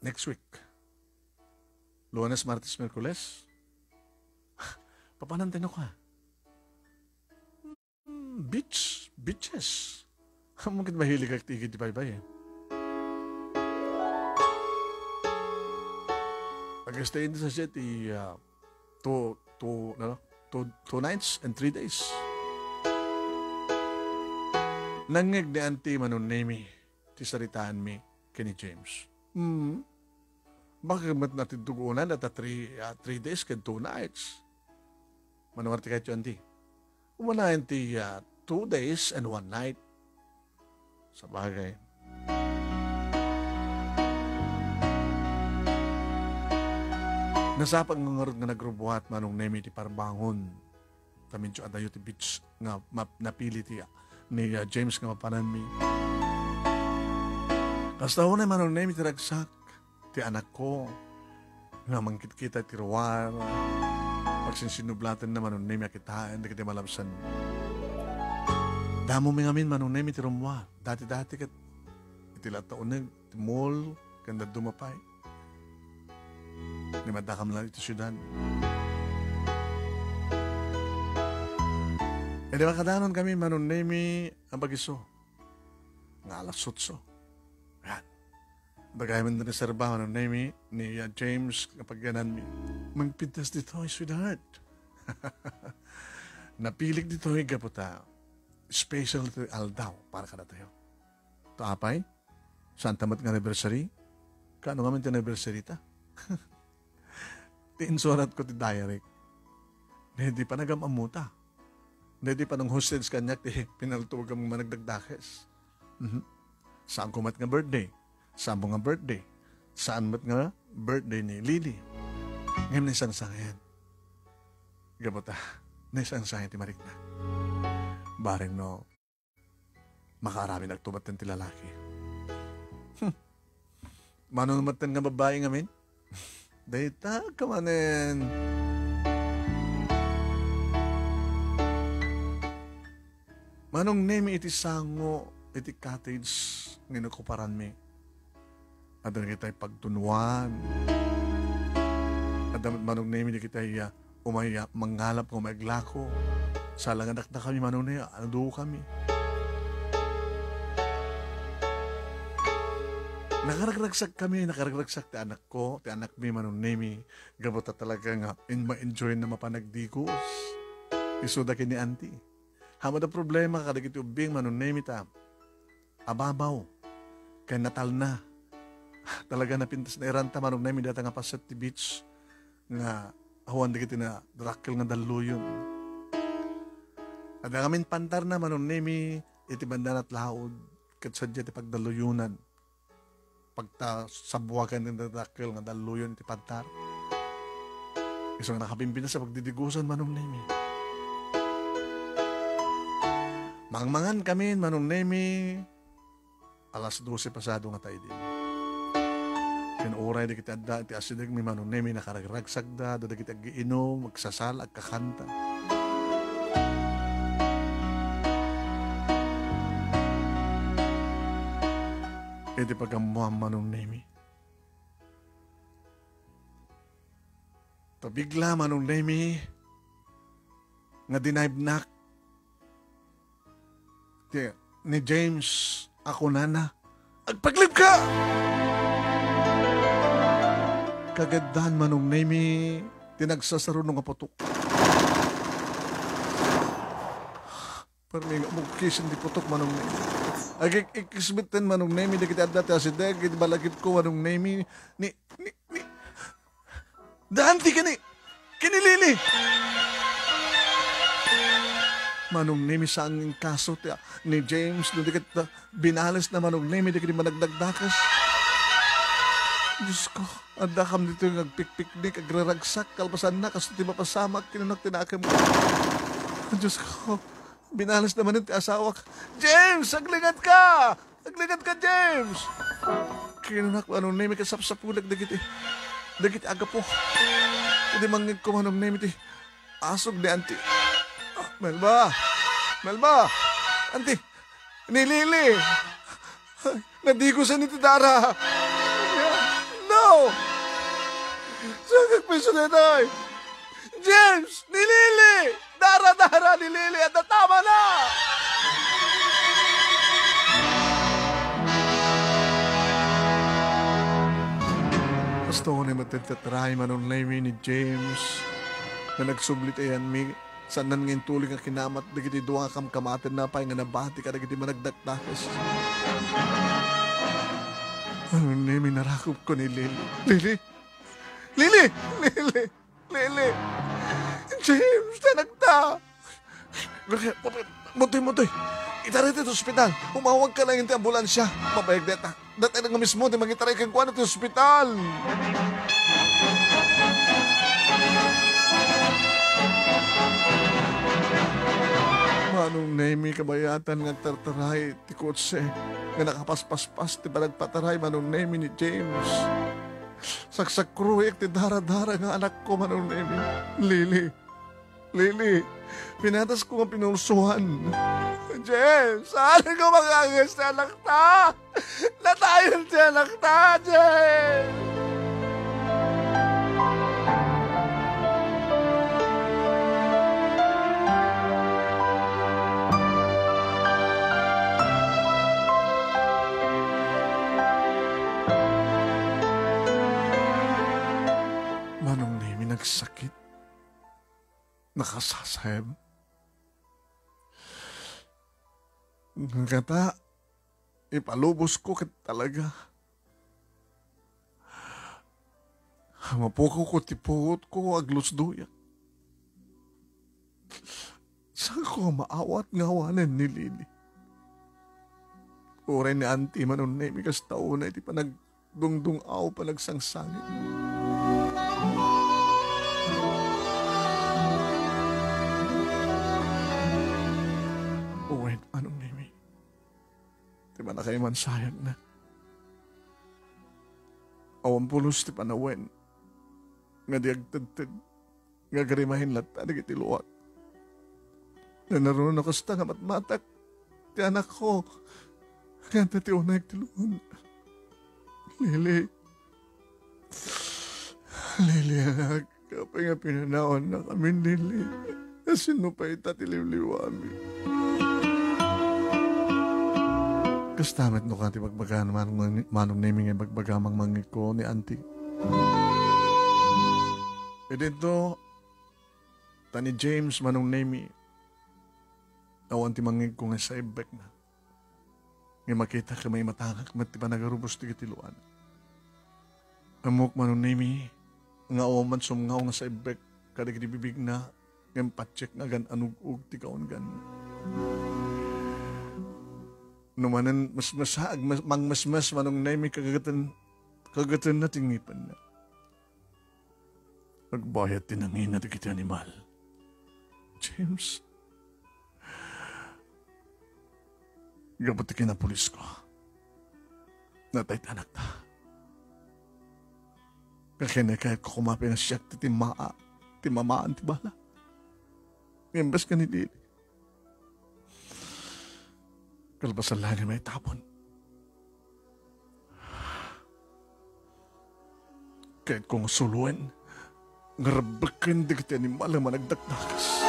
Next week. Lunes, Martes, Merkules. Papanantay na ka. Beaches. Mungkin mahilig kag tigid di baybay eh. Pag-stay in sa city, 2 nights and 3 days. Nangig ni auntie manon nemi ti saritaan mi kini James. Bakit mat natin tugunan at 3 days and 2 nights? Manuwarti kayo auntie. Umana ti 2 days and 1 night. Sa bagay. Nasapag nga nagrubuhat manong nemi ti parbangon. Tamin adayo ti beach nga napili ti ni James nga mapanan mi. Kasta ho na manong nemi ti ragsak ti anak ko nga mangkit-kita ti ruwar. Pagsinsinublatan na manong nemi akitaan di kiti malabsan. Damo mi ngamin manong nemi ti rumwa. Dati-dati kat itila taunag, ti mall, kanda dumapay. Ni madakam lang ito syudad. E di ba kadanon kami manong nemi ang bagiso. Nga alas sutso. Yan. Bagay man na reserva manong nemi ni James kapag ganan mi. Magpintas dito ay sweetheart. Napilik dito ay gaputa. Special to aldaw para kada tayo. To apay? Saan tamat nga anniversary? Kano nga man ti anniversary ta? Ti insurat ko ti diary. Hindi pa nagamamuta. Hindi pa nang hostage kanyak ti pinaltuwag ang managdagdakes. Saan ko mat nga birthday? Saan mo nga birthday? Saan mat nga birthday ni Lily? Ngayon na isang sangayan. Gabuta, na isang sangayan ti Marikna. Bareng no, makarami nagtubatan ti lalaki. Mano namatan nga babae ngamin? Dahita ka manen. Manong nemi iti sango, iti cottage, nginukuparan mi. At kita'y pagtunuan. At manong nemi di kita'y umaya, mangalap ko, maglako. Salang anak na kami, manong nemi, ano doon kami. Nakaragsak kami, nakaragsak ti anak ko, ti anak mi, manong nemi. Gabota talaga nga, ma-enjoy na mapanagdigos. Isuda kini auntie. Hama da problema kada kiti ubing manong nemi ta. Ababaw. Kay natal na. Talaga napintas na iranta manong nemi data nga pasat ti beach. Nga awan di kiti na drakil nga daluyon. At ngamin pantar na manong nemi iti bandan at laod. Kat sadya ti pagdaluyunan. Pagta sabuwagan ng drakil nga daluyon iti pantar. Isang nakapimpin na sa pagdidigusan manong nemi. Mangmangan kami, manong nemi, alas 12 pasado nga tayo din. Kinuuray di kita da, iti asidag mi manong nemi, nakaragsagsag da, doon kita giinom, magsasal, agkakanta. Iti pagamuam manong nemi. Tabigla manong nemi, nga dinaibnak, ni James, ako nana, agpaglib ka! Kagadahan manong nemi, tinagsasaro nung apotok. Pero may mukis hindi putok manong nemi. Ikisbitin manong nemi, di kita dati asideg, balagip ko manong nemi, dahanti ka ni, kinilili! Manong nemi sa angin kaso ni James, doon di kita binalas na manong nemi, di kita managdagdakas. Diyos ko, anda kam dito yung nagpik-piknik, agraragsak, kalpasan na, kaso di mapasamak, kinunak tinakam ko. Diyos ko, binalas naman yung asawa ka. James, aglingat ka! Aglingat ka, James! Kinunak manong nemi, kasapsapulag, dagiti agapo. Hindi mangig ko manong nemi, asog ni auntie. Melba! Auntie! Nilili! Nadigusan ni Dara! No! Sagag piso na ito! James! Nilili! Dara! Nilili! At tama na! Gusto ko na matagtatry manong name ni James na nagsublit ayan mi. Sanan ngayon tuloy nga kinamat, dagiti duwa nga kamkamatin na pa'y nga nabati ka, dagiti managdakdakas. Ano nemi narakop ko ni Lily? Lily! James, tanagta! Mutoy. Itaray ito sa ospital. Umawag ka lang yung ambulansya. Mabayag deta. Dati na nga mismo, di magitaray kang kuwan ito sa ospital. Manong nemi kabayatan nga tartaray ti kotse nga nakapaspaspas ti balagpataray manong nemi ni James. Saksak kruwek ti dara-dara nga anak ko manong nemi. Lily. Lily, pinatas ko nga pinulsuhan. James, saan ko mag-angas na anak ta? Natayon si anak ta, James! Manong Nemi nagsakit. Nakasasayab. Ang kata, ipalubos ko kat talaga. Mapukaw ko tipuot ko aglos duya. Saan ko maawat ngawanan ni Lily? Uray ni Auntie Manong Nemi kas taon na iti panagdungdungaw panagsangsangit. Uwen, Manong Nemi. Di ba na kayo man sayang na? Awan pulos ti panawen. Nga di agtagtag. Nga garimahin lata di kitiluwag. Na naroon ako sa nga matmatak. Ti anak ko. Nga tati unay agtiluwag. Lili. Lili anak. Kapag nga pinanaon na kami, Lili. Sino pa itatiliw-liwami? Kastamet no kati bagbaga manong naming ay bagbagamang mangit ko ni Auntie. E dito, tani James manong nami, awan ti mangit ko nga sa ibek na. Nga makita ka may matangak, mati pa nagarubos ti kitiluan. Amok manong nami, nga awan man sumngaw nga sa ibek, kadig di bibig na, nga patsek nga gan anug-ug ti kaon gan. Numanan mas manong nami kagatan na tingipan na. Nagbayad tinangin na ti animal. James, gabot ti kinapulis ko. Natay anak ta. Kakina kahit ko kumapi na siyak ti timamaan ti bala. Ngembas ka ni Lili. Kalbasan lang may tapon. Kahit kong suluin, ngarabakan di kita ni malang managdakdakas.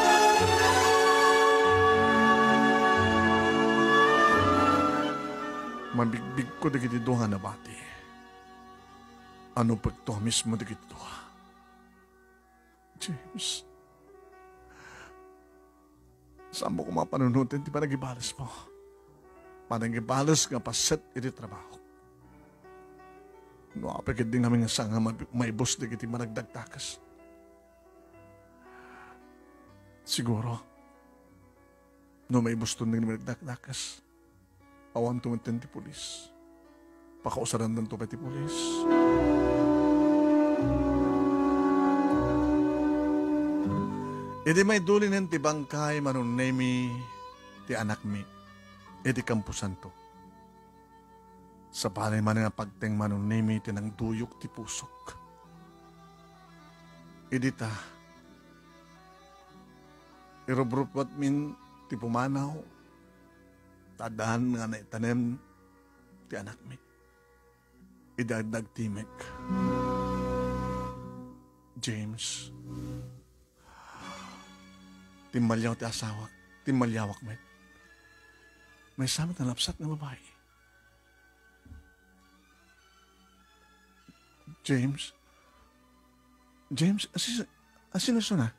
Mabigbig ko di kita doha na bati. Ano pagto mismo di kita doha? James, saan mo ko mapanunutin di ba nagibalas mo? Panangibalas nga paset iti trabaho. No, apagid din namin nga sanga maibos di kiti managdagtakas. Siguro, no maibos to din managdagtakas, awan tumuntin ti pulis. Pakausaran ng tupa ti pulis. Iti may dulin ti bangkay manong nemi ti anak mi. Iti kampusan to. Sa palay man nga pagteng manong nemi tinang duyok ti pusok. Idita, irubrupot min ti pumanaw, tadaan nga naitanem ti anak mi. Idagdag timek. James, timmalyaw ti asawak, timmalyawak met. May samot na lapsat na babae. James, asino na?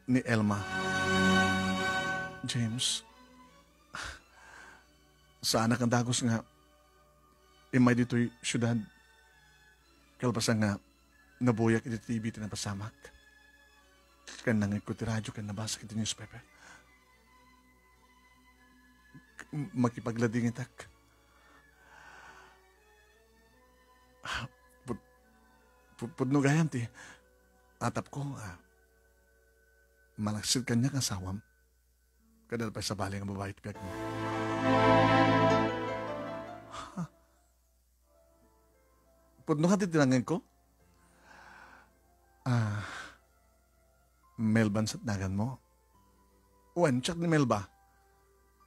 Ni Elma. James, sa anak ang dagos nga, may dito'y syudad. Kalpasan nga, nabuyak iti TV tinapasamak. Kan nangit ko ti radyo, kan nabasa iti newspaper. Makipaglading itak. Pudno gayam ti atap ko, malaksid kanya kasawam. Kadal pa sa bali ng babae ti piag mo. Pudno ka titinangan ko? Melba sa nagan mo. Wen, check ni Melba.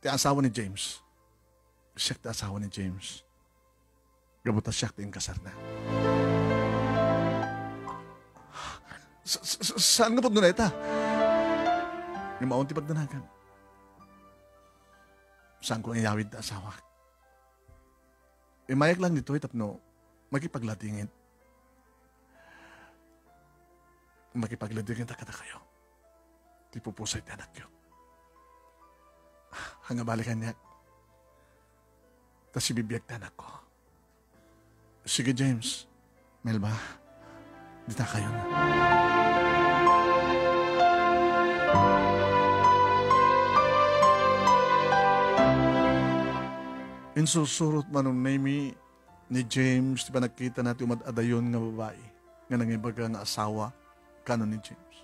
Ti asawa ni James. Siya ti asawa ni James. Gabutas siya ti kasar na. Saan nga po doon na ita? Yung maunti pagdanagan. Saan ko iyawid na asawa? Imayak lang dito, tapno, makipaglatingin. Makipaglatingin ta kada kayo. Di pupusay ti anak yun. Hanga balikan niya. Tas ibibiyag ta anak ko. Sige, James. Melba, dita kayo na. Insusurot manong name ni James, di ba nakita natin umad-adayon nga babae, nga nangibaga nga asawa, kanon ni James.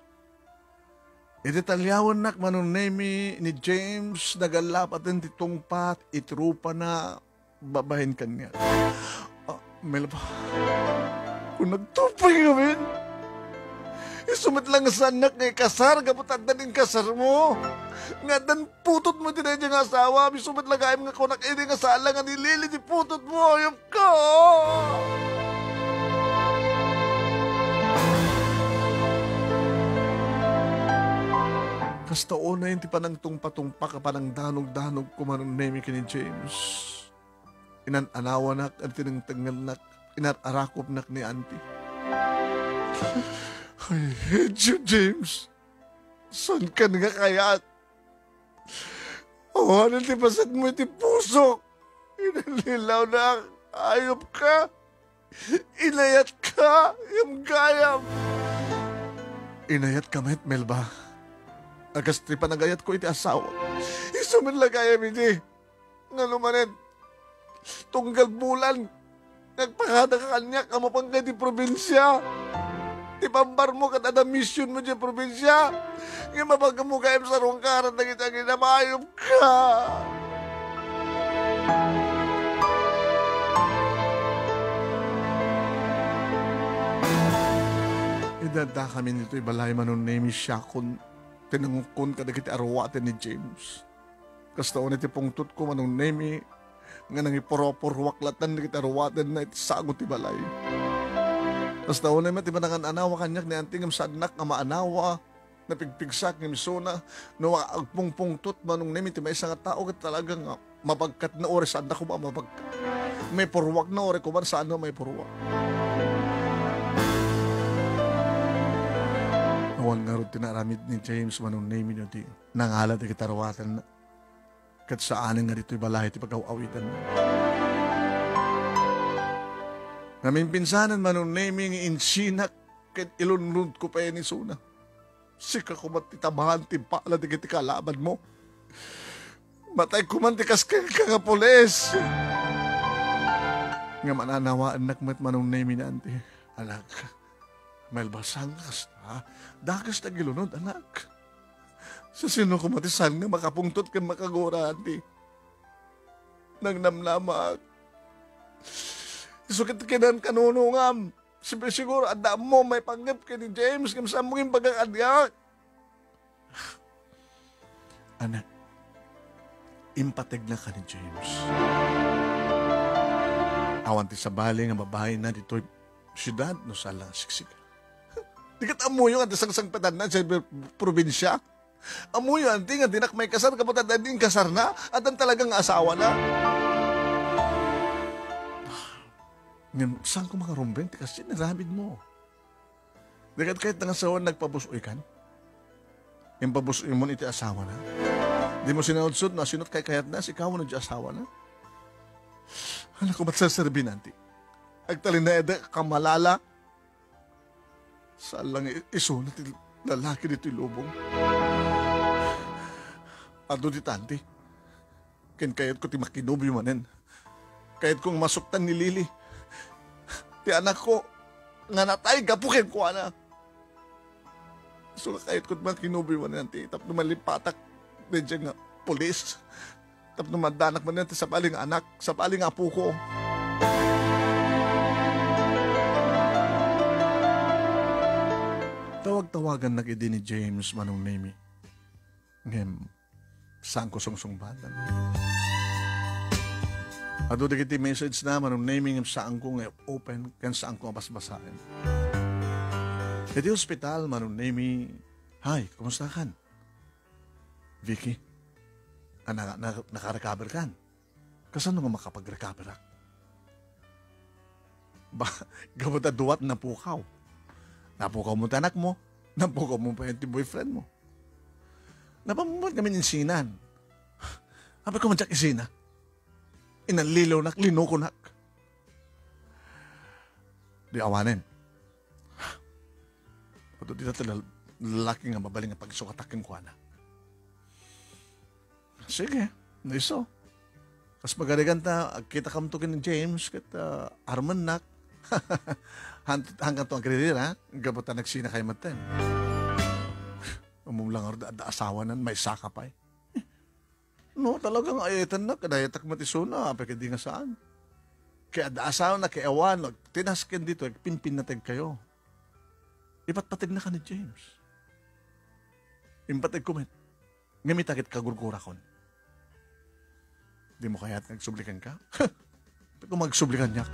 Ititalyawan nak manong name ni James, nagalapatin titong pat, itrupa na, babahin kanya. Melba, kung nagtupay kami, isumit lang sa anak nga ikasar, kaputan na din kasar mo. Nga dan putot mo din ay nga asawa, isumit lang ayam nga kunak ini nga sala nga nilili di putot mo, ayam ka. Kasta una yun, ti panang tungpa-tungpa ka panang danog-danog kumanong name ka ni James. Inananawa nak, at tinangtangal nak, inarakop nak ni auntie. I hate you, James. Saan ka nga kaya? Ano ti pasat mo iti puso? Inalilaw na, ayop ka. Inayat ka, yung gayam. Inayat ka, Melba. Agas ti panagayat ko iti asawa. Isumin lang kayam iti. Nga lumanin. Tunggal bulan, nagpakada ka kanya, kamapangga di probinsya. Ipambar mo kat ada mission mo di probinsya. Nga mabaga mo kayam sa rungkaran na kita ginamayom ka. Idada kami nito ibalay manon name siya kung tinangkon ka na kita arwatin ni James. Kasta ulit ipungtot ko manong name nga nang iporopor-waklatan na kita ruwatan na itisagot ibalay. Tapos taon na yung tibanangan anawa kanyak ni anting ang sadnak nga maanawa na pigpigsak ng misuna no agpungpungtot manong nemi ti may isang tao kat talagang mabagkat na ore saan na ko ba mabagkat. May purwak na ore ko ba saan na may purwak. Nawang nga rin tinaramid ni James manong nemi nyo ti nangalat na kita ruwatan na kat saan nga dito ibalahay ti pagkawawitan na. Naming pinsanan manong naming insinak kat ilunlund ko pa yan isuna. Sika ko matitamahan ti pala di kiti kalaban mo. Matay ko man ti kaskel ka nga poles. Nga mananawaan nak manong naming nanti. Anak, malbasang kas na. Dakas na gilunod, anak. Sa sino ko matisan nga makapungtot kan makagurati. Nang namlamak. Isukit kinan kanunungam. Siguro, ada mo may panggap ka ni James kung saan mong yung pagkakadyak. Anak, impatig na ka ni James. Awan ti sa bali nga babae na dito siyudad no sala siksik. Di kat amuyo nga sang petan na sa probinsya. Amuyo anti nga dinak may kasar kapag din kasar na at ang talagang asawa na. Ngayon, saan ko mga rumbeng? Kasi narabid mo. Dagat kahit nangasawan nagpabusoy kan? Yung pabusoy mo iti asawa na. Di mo sinaudsod na sinot kay kayat na, ikaw mo na di asawa na. Ano ko ba't sasabi nanti? Agtalin na eda kamalala. Saan lang iso na lalaki dito lubong. Ado di tanti. Ken kayat ko ti makinubi manen. Kayat kong masuktan ni Lily. Ti anak ko, nga natay, gapukin ko, anak. So, kahit ko man kinubi mo na nanti, tap lumalipatak, medyo nga, polis. Tap lumadanak mo nanti sa paling anak, sa paling apo ko. Tawag-tawagan na kidi ni James manong name. Ngem, saan ko sungsungbadan. Ato di kiti message na manong naming saan ko nga open kan saan ko basbasain. Iti hospital manong name. Hi, kumusta kan? Vicky, naka-recover kan? Kasano nga makapag-recover ak? Gawata duwat na pukaw. Napukaw mo tanak mo. Napukaw mo pa yung boyfriend mo. Napamumot kami ninsinan. Apa ko madyak isina? Inalilaw nak, linuko nak. Di awanin. Pato di natin lalaki nga mabaling nga pagsukatakin ko na. Sige, naiso. Kas magarigan ta, kita kamtukin ni James, kita Arman nak. Hanggang to ang kredira, gabot na nagsina kay maten. Umumlang da asawa nan, may saka pa eh. No, talagang ayatan na, kadayatak matisuna, apay di nga saan. Kaya da asawa na, kaya awan, tinaskin dito, pinpin natin kayo. Ipatpatig na ka ni James. Impatig kumet. Ngamitakit kagurgura kon. Di mo kaya't nagsublikan ka? Kung magsublikan niya.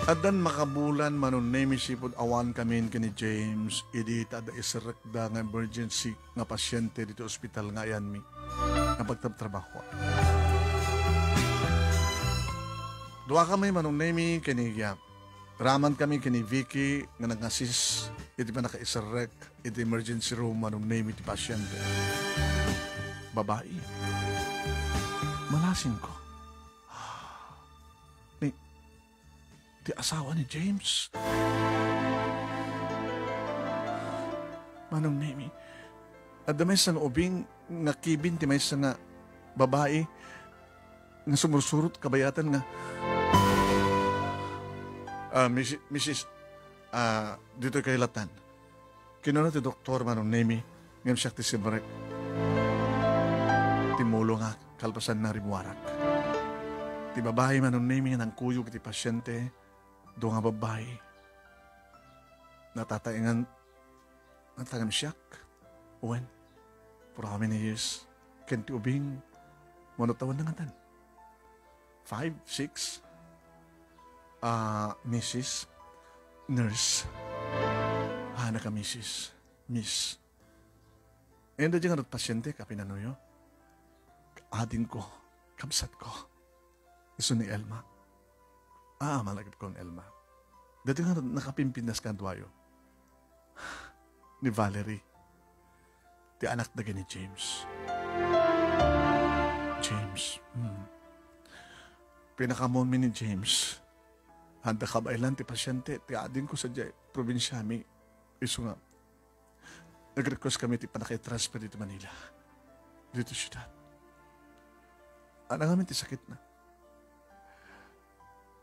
Adan makabulan manon name sipod awan kami ni James idi tada isirekda nga emergency nga pasyente dito ospital nga ayan mi nga pagtrabaho. Dua kami manong name kini raman kami kini Vicky nga nag-assist idi pa naka-isirek idi emergency room manong name ti pasyente. Babae. Malasin ko. Di asawa ni James. Manong name. At damay sa ubing nga kibin, di may sa nga babae nga sumursurot kabayatan nga Mrs. Dito kay Latan. Kinuna ti doktor manong name ngam siya ti sibrek. Timulo nga kalpasan na rimuarak. Ti babae manong name nga ng kuyog ti pasyente. Doon nga babae, natataingan, natangam siyak, uwan, for how many years, kenti ubing, manutawan na nga tan. 5, 6, Mrs. Nurse, hana ka Mrs. Miss. And dyan nga pasyente, kapinanuyo, ading ko, kamsat ko, iso ni Elma. Malagip ko ang Elma. Dati nga nakapimpindas ka duwayo. Ni Valerie. Ti anak na ni James. James. Pinakamon mi ni James. Handa kabailan ti pasyente. Ti adin ko sa probinsya mi. Iso nga. Nag-request kami ti panakay-transfer dito Manila. Dito syudad. Anang kami ti sakit na.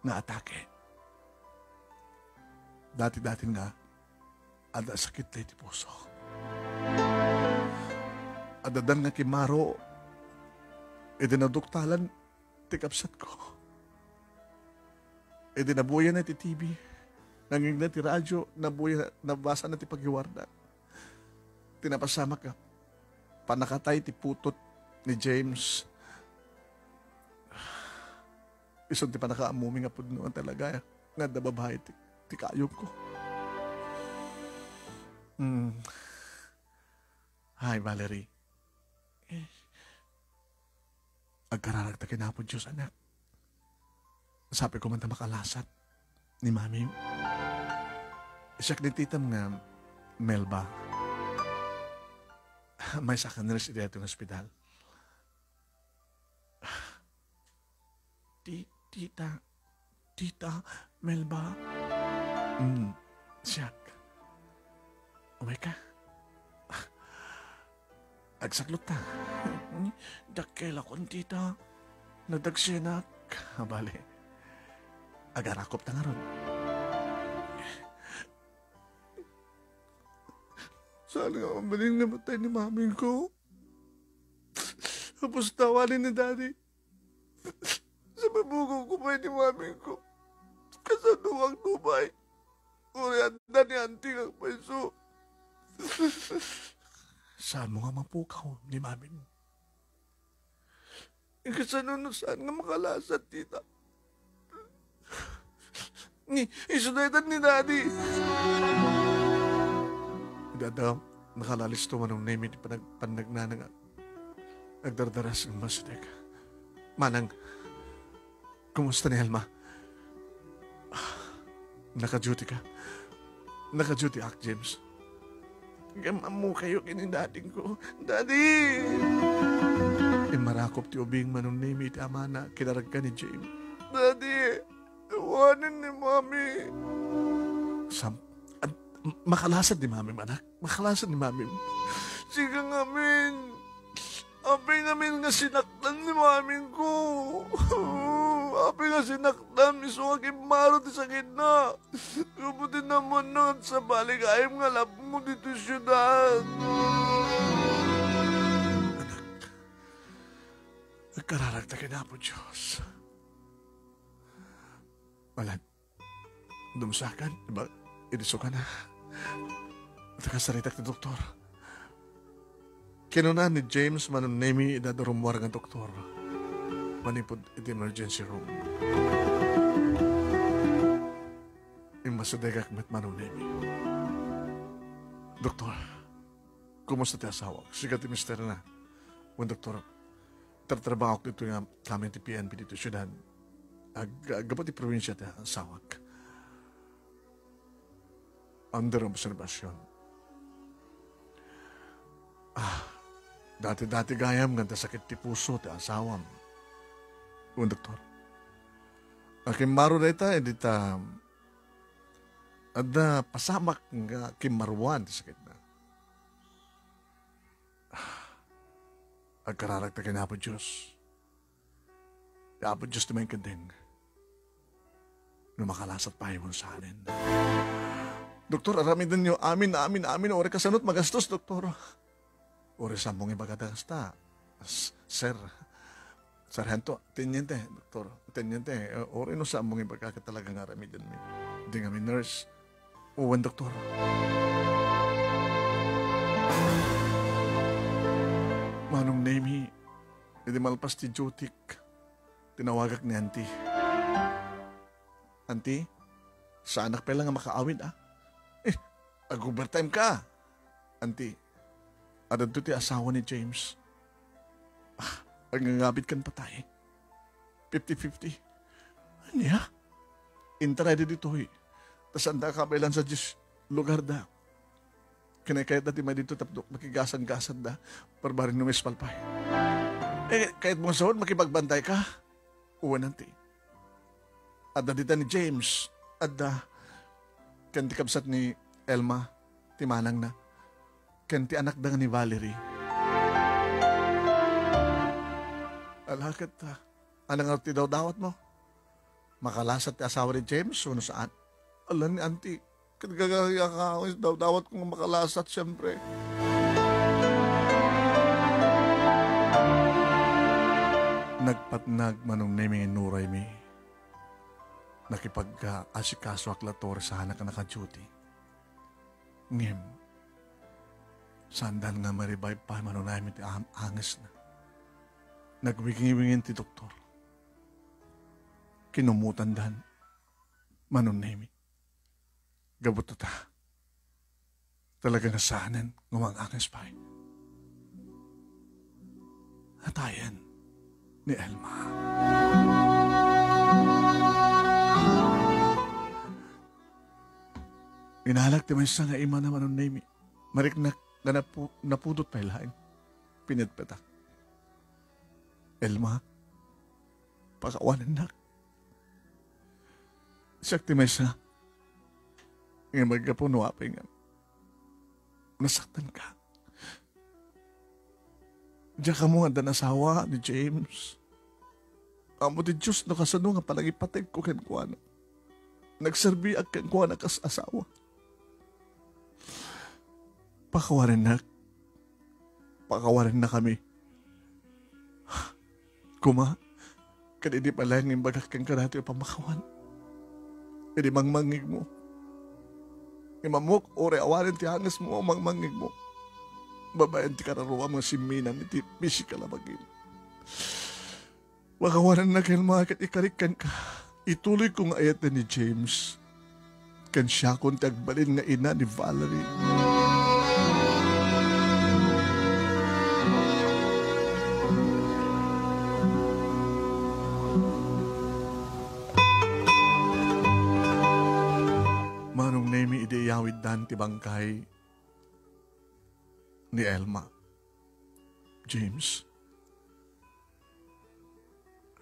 Na atake. Dati-dati nga, ada sakit na iti puso. Adadan nga kimaro, idinaduktalan, tikapsat ko. Idinabuya na iti TV, nanging na ti radyo, nabuya, nabasa na ti paghiwarda. Tinapasama ka, panakatay ti putot ni James. Isang ti pa nakaamumi nga po noon talaga. Nga nababahay ti kayog ko. Hi, Valerie. Agkararag ta kinapod Diyos, anak. Sabi ko man ta makalasat ni Mami. Siyak ni titam nga Melba. May sa kanils iti atong hospital. Tita, Melba. Siyak. Umay ka. Agsaklot ta. Dakkel akong tita. Nadagsinak. Bale. Agarakop ta nga ron. Saan nga mabaling namatay ni mami ko? Tapos tawanin ni daddy. Sa mabugo ko pa ni mami ko. Kasaduang Dubai. Urianda ni auntie ang paiso. Saan mo nga mapukaw ni mami mo? Kasanunod saan nga makalasat, tita? Isunetan ni daddy. Dadaw, nakalalis to manong name iti panagpanagna nga nagdardaras ng masudek. Manang, kumusta ni Elma? Naka-duty ka? Naka-duty ak, James? Gamam mo kayo kinindating ko. Daddy! Marakop ti ubing manong name iti amana kinarag ka ni James. Daddy! Iwanin ni Mami. Makalasad ni Mami, manak. Makalasad ni Mami. Sige nga, min. Apay namin nga sinaktan ni Mami ko. Apay nga sinaktan. Miso nga kimaro ti sakit na. Kabuti naman nun sa balik ayam nga lap mo dito syudad. Anak, nagkararagtakin na po, Diyos. Malad, dumusakan, diba, iniso ka na. Nakasaritak ni doktor. Kinunan ni James manunemi idadurumwar ng doktor. Manipod iti emergency room. Imasadegak met manunemi. Doktor, kumusta ti asawa? Sigat ti mister na. Wan doktor, tartrabaho ko dito nga kami ti PNP dito syudad. Agabot ti probinsya ti asawak. Under observation. Dati-dati gayam nga sakit ti puso ti asawam. Un doktor. Akim maro deta edita ada pasamak nga kimaruan ti sakit na. Agkararag ta kinapo Diyos. Yapo Diyos ti may kandeng. No makalasat pa mo sa anin. Doktor, aramidan niyo, amin, ore kasanot magastos, doktor. Ore sambong ibagagasta. Sir, sarhento, tenyente, doktor, tenyente, ore no sambong ibagagasta talaga nga aramidan mi. Hindi nga mi nurse. Uwan, doktor. Manong name, hindi malpas ti Jotik. Tinawagak ni auntie. Auntie, sa anak pa lang nga makaawid, Ag-overtime ka. Auntie, adad to ti asawa ni James. Ang ngangabit kan patay. 50-50. Anya? Intrade dito Tas anda kabelan sa Diyos lugar da. Kinakayat na ti may dito tapdok makigasan-gasan da. Parbarin numis palpay. Kahit mong sahod makipagbantay ka. Uwan auntie. Adda dita ni James. Adda kanti kabsat ni Elma, ti manang na. Kanti anak da ni Valerie. Alakat anang arti daw dawat mo? Makalasat ti asawa ni James, uno saan? Alam ni auntie, kagagaya ka daw dawat kong makalasat siyempre. Nagpatnag manong naming inuray mi. Nakipag-asikaso aklator sa anak na naka-duty. Ngem, sandan nga maribay pa manunay ti angas na. Nagwingin ti doktor. Kinumutan dan, manunay mi. Gabot ta. Talaga nasanan ngumang angas pa. Hatayan ni Elma. Inahalak ti may isa nga ima naman nun name. Mariknak na napudot pa ilahin. Pinitpetak. Elma, pakawanan na. Siyak ti may isa. Nga magkapuno apay nga. Nasaktan ka. Diyan ka mo nga danasawa ni James. Amo ti Diyos nakasano nga palagipatay ko kenkuana. Nagserbi ang kenkuana kas asawa. pakawarin na. Pakawarin na kami. Kuma, kanidi pala yung imbagak kang karato yung pamakawan. Kadi mangmangig mo. Imamok, ore awarin ti hangas mo, mangmangig mo. Babayan ti kararuwa mga siminan, iti pisikal na magim. Pakawarin na kayo mga ikarikan ka. Ituloy kong ayat na ni James. Kan siya kong tagbalin nga ina ni Valerie. Manong nemi ideyawid dan ti bangkay ni Elma. James.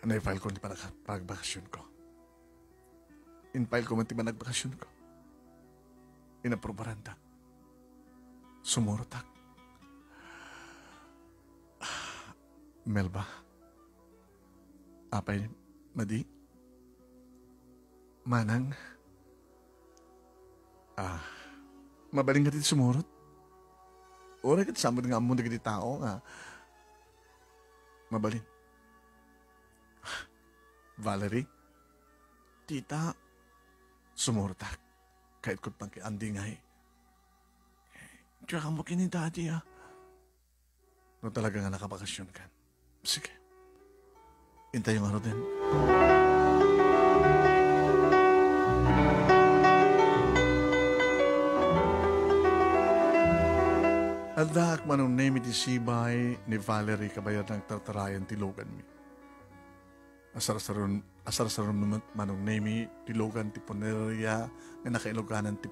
Na-file ko di pa nagbakasyon ko. In-file ko man di ba nagbakasyon ko. Inaprobaran ta. Sumurotak. Melba. Apay, madi. Manang. Mabaling ka dito sumurot. Ora kat samad nga mo na kiti tao nga. Mabalin. Valerie. Tita. Sumurtak. Kahit ko pang kiandi nga eh. Tsaka mo kini daddy No talaga nga nakabakasyon ka. Sige. Intay yung araw din. Aldak manong name iti sibay ni Valerie kabayad ng tartarayan tilogan mi. Asar-saron naman manong name tilogan ti Poneria na nakailoganan ti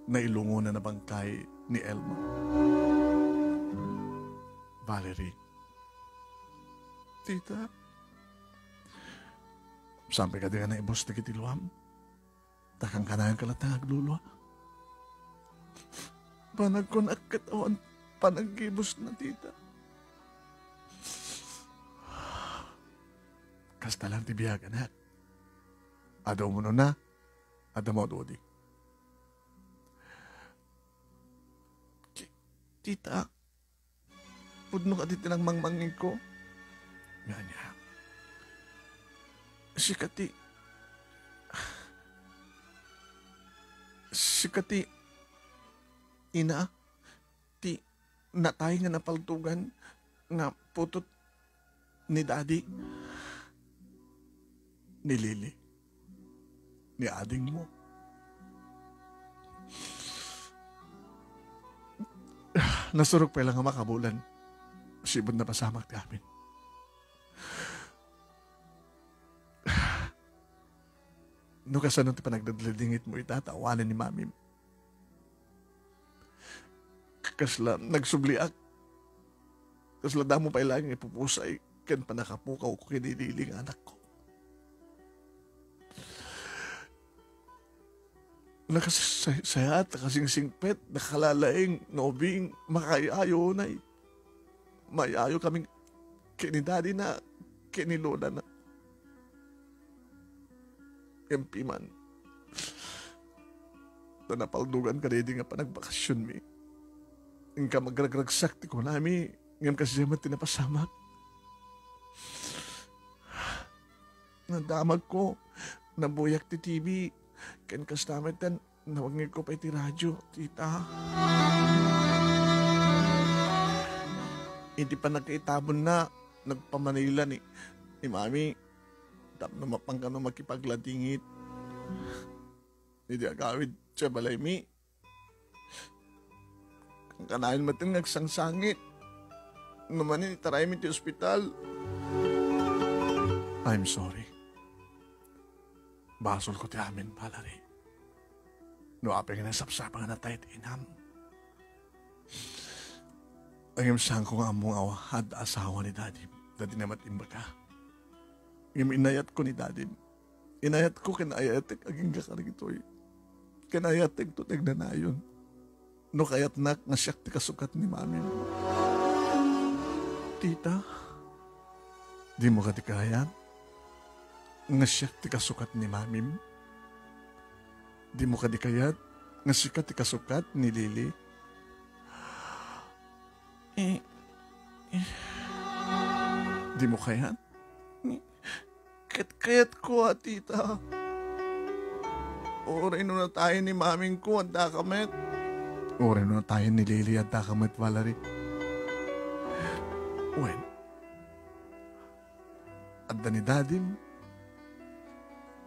nailungunan na bangkay ni Elma. Valerie. Tita. Sampai ka din nga na ibos na kitiluam. Takang kanayan kalatang aglulwa. Panagkon at katawan, panagkibos na tita. Kasta lang tibiyagan ha. Adaw mo na, adaw mo dodi. Tita, pudno ka dito ng mangmangin ko. Nga niya. Sikati, ina, ti natay nga napaltugan nga putot ni daddy, ni Lily, ni ading mo. Nasurok pa lang nga makabulan. Sibod na pasamak ti amin. No kasano ti panagdadladingit mo itatawanan ni mami. Kasla nagsubliak. Kasla damo pa ilang ipupusay ken panakapukaw ko kinililing anak ko. Nakasayat, kasing singpet, nakalalaing, nobing, makayayo na mayayo kaming kinidadi na kinilola na. MP man. Na napaldugan ka rin nga panagbakasyon mi. Ang ka magragragsak ti ko nami, ngam kasi siya tinapasamak. Nadamag ko, nabuyak ti TV, ken kastamit tan, nawagin ko pa iti radyo, tita. Hindi pa nagkaitabon na, nagpamanila ni mami, tap na mapang ka no magkipagladingit. Hindi agawid siya balay mi. Ang kanahin matin nagsangsangit. Numanin itaray mi ti ospital. I'm sorry. Basol ko ti amin, Valerie. No apeng na sapsapang na tayo ti inam. Ang imsang ko nga mong awahad asawa ni daddy. Daddy na matimba ka. Ang inayat ko ni daddy. Inayat ko kinayatek aging kakarigitoy. Kinayatek to nagnanayon. No kayat nak nga siyak ti kasukat ni mami. Tita, di mo ka ti kayat? Nga siyak ti kasukat ni mami. Di mo ka di kayat? Nga siya ti kasukat ni Lily. Eh, di mo kaya? Kayat ko, tita. Oray no na tayo ni maming ko, at dakamit. Oray no na tayo ni Lily, at dakamit, Valerie. When? At ni dadim,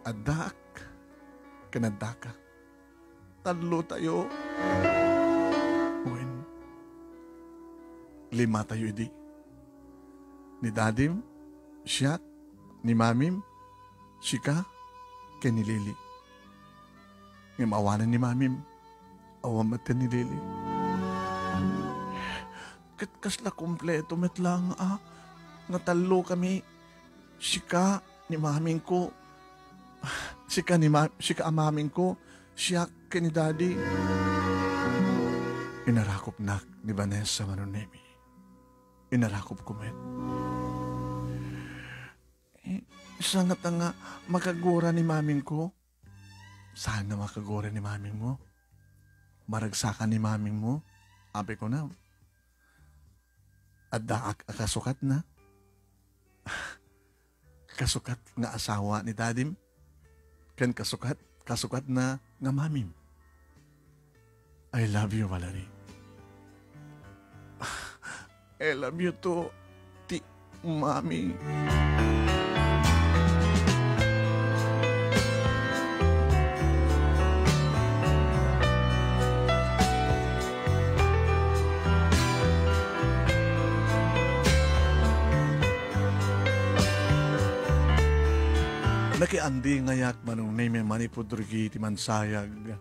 at daak, kanadaka. Talo tayo. When? 5 tayo, idi. Ni dadim, siya, ni mamim, sika, kay ni Lily. Ngayon maawanan ni mamim, awamatan ni Lily. Kasla kompleto met lang, nga talo kami, sika, ni maming ko, sika amaming ko, siya, kay ni daddy. Inarakop na ni Vanessa Manonemi. Inarakop ko met. Sangat nga makagura ni maming ko. Sana makagura ni maming mo. Maragsakan ni maming mo. Abe ko na. At daak kasukat na. Kasukat nga asawa ni dadim. Ken kasukat na nga mamim. I love you, Valerie. I love you too, Mami. Nakiandi ngayak manong name manipudrigi ti mansayag.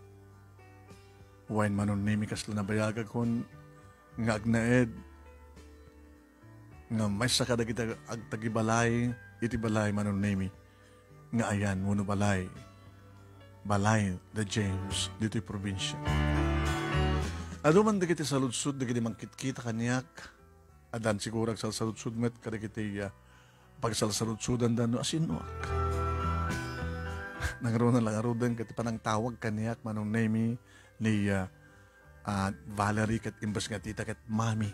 Wain manon name kasla nabayagag kon nga agnaed. Nga may sa kada kita agtagibalay, iti balay manon name. Nga ayan, muno balay. Balay the James, dito'y probinsya. Ado man da kita sa lutsud, da kita mangkit-kita kanyak. Adan siguro sa lutsud met, kada kita pagsalsalutsudan dan asinuak. Nangaroon na lang arudan kati panang tawag kaniyak manong name ni Valerie kat imbas nga tita kat mami.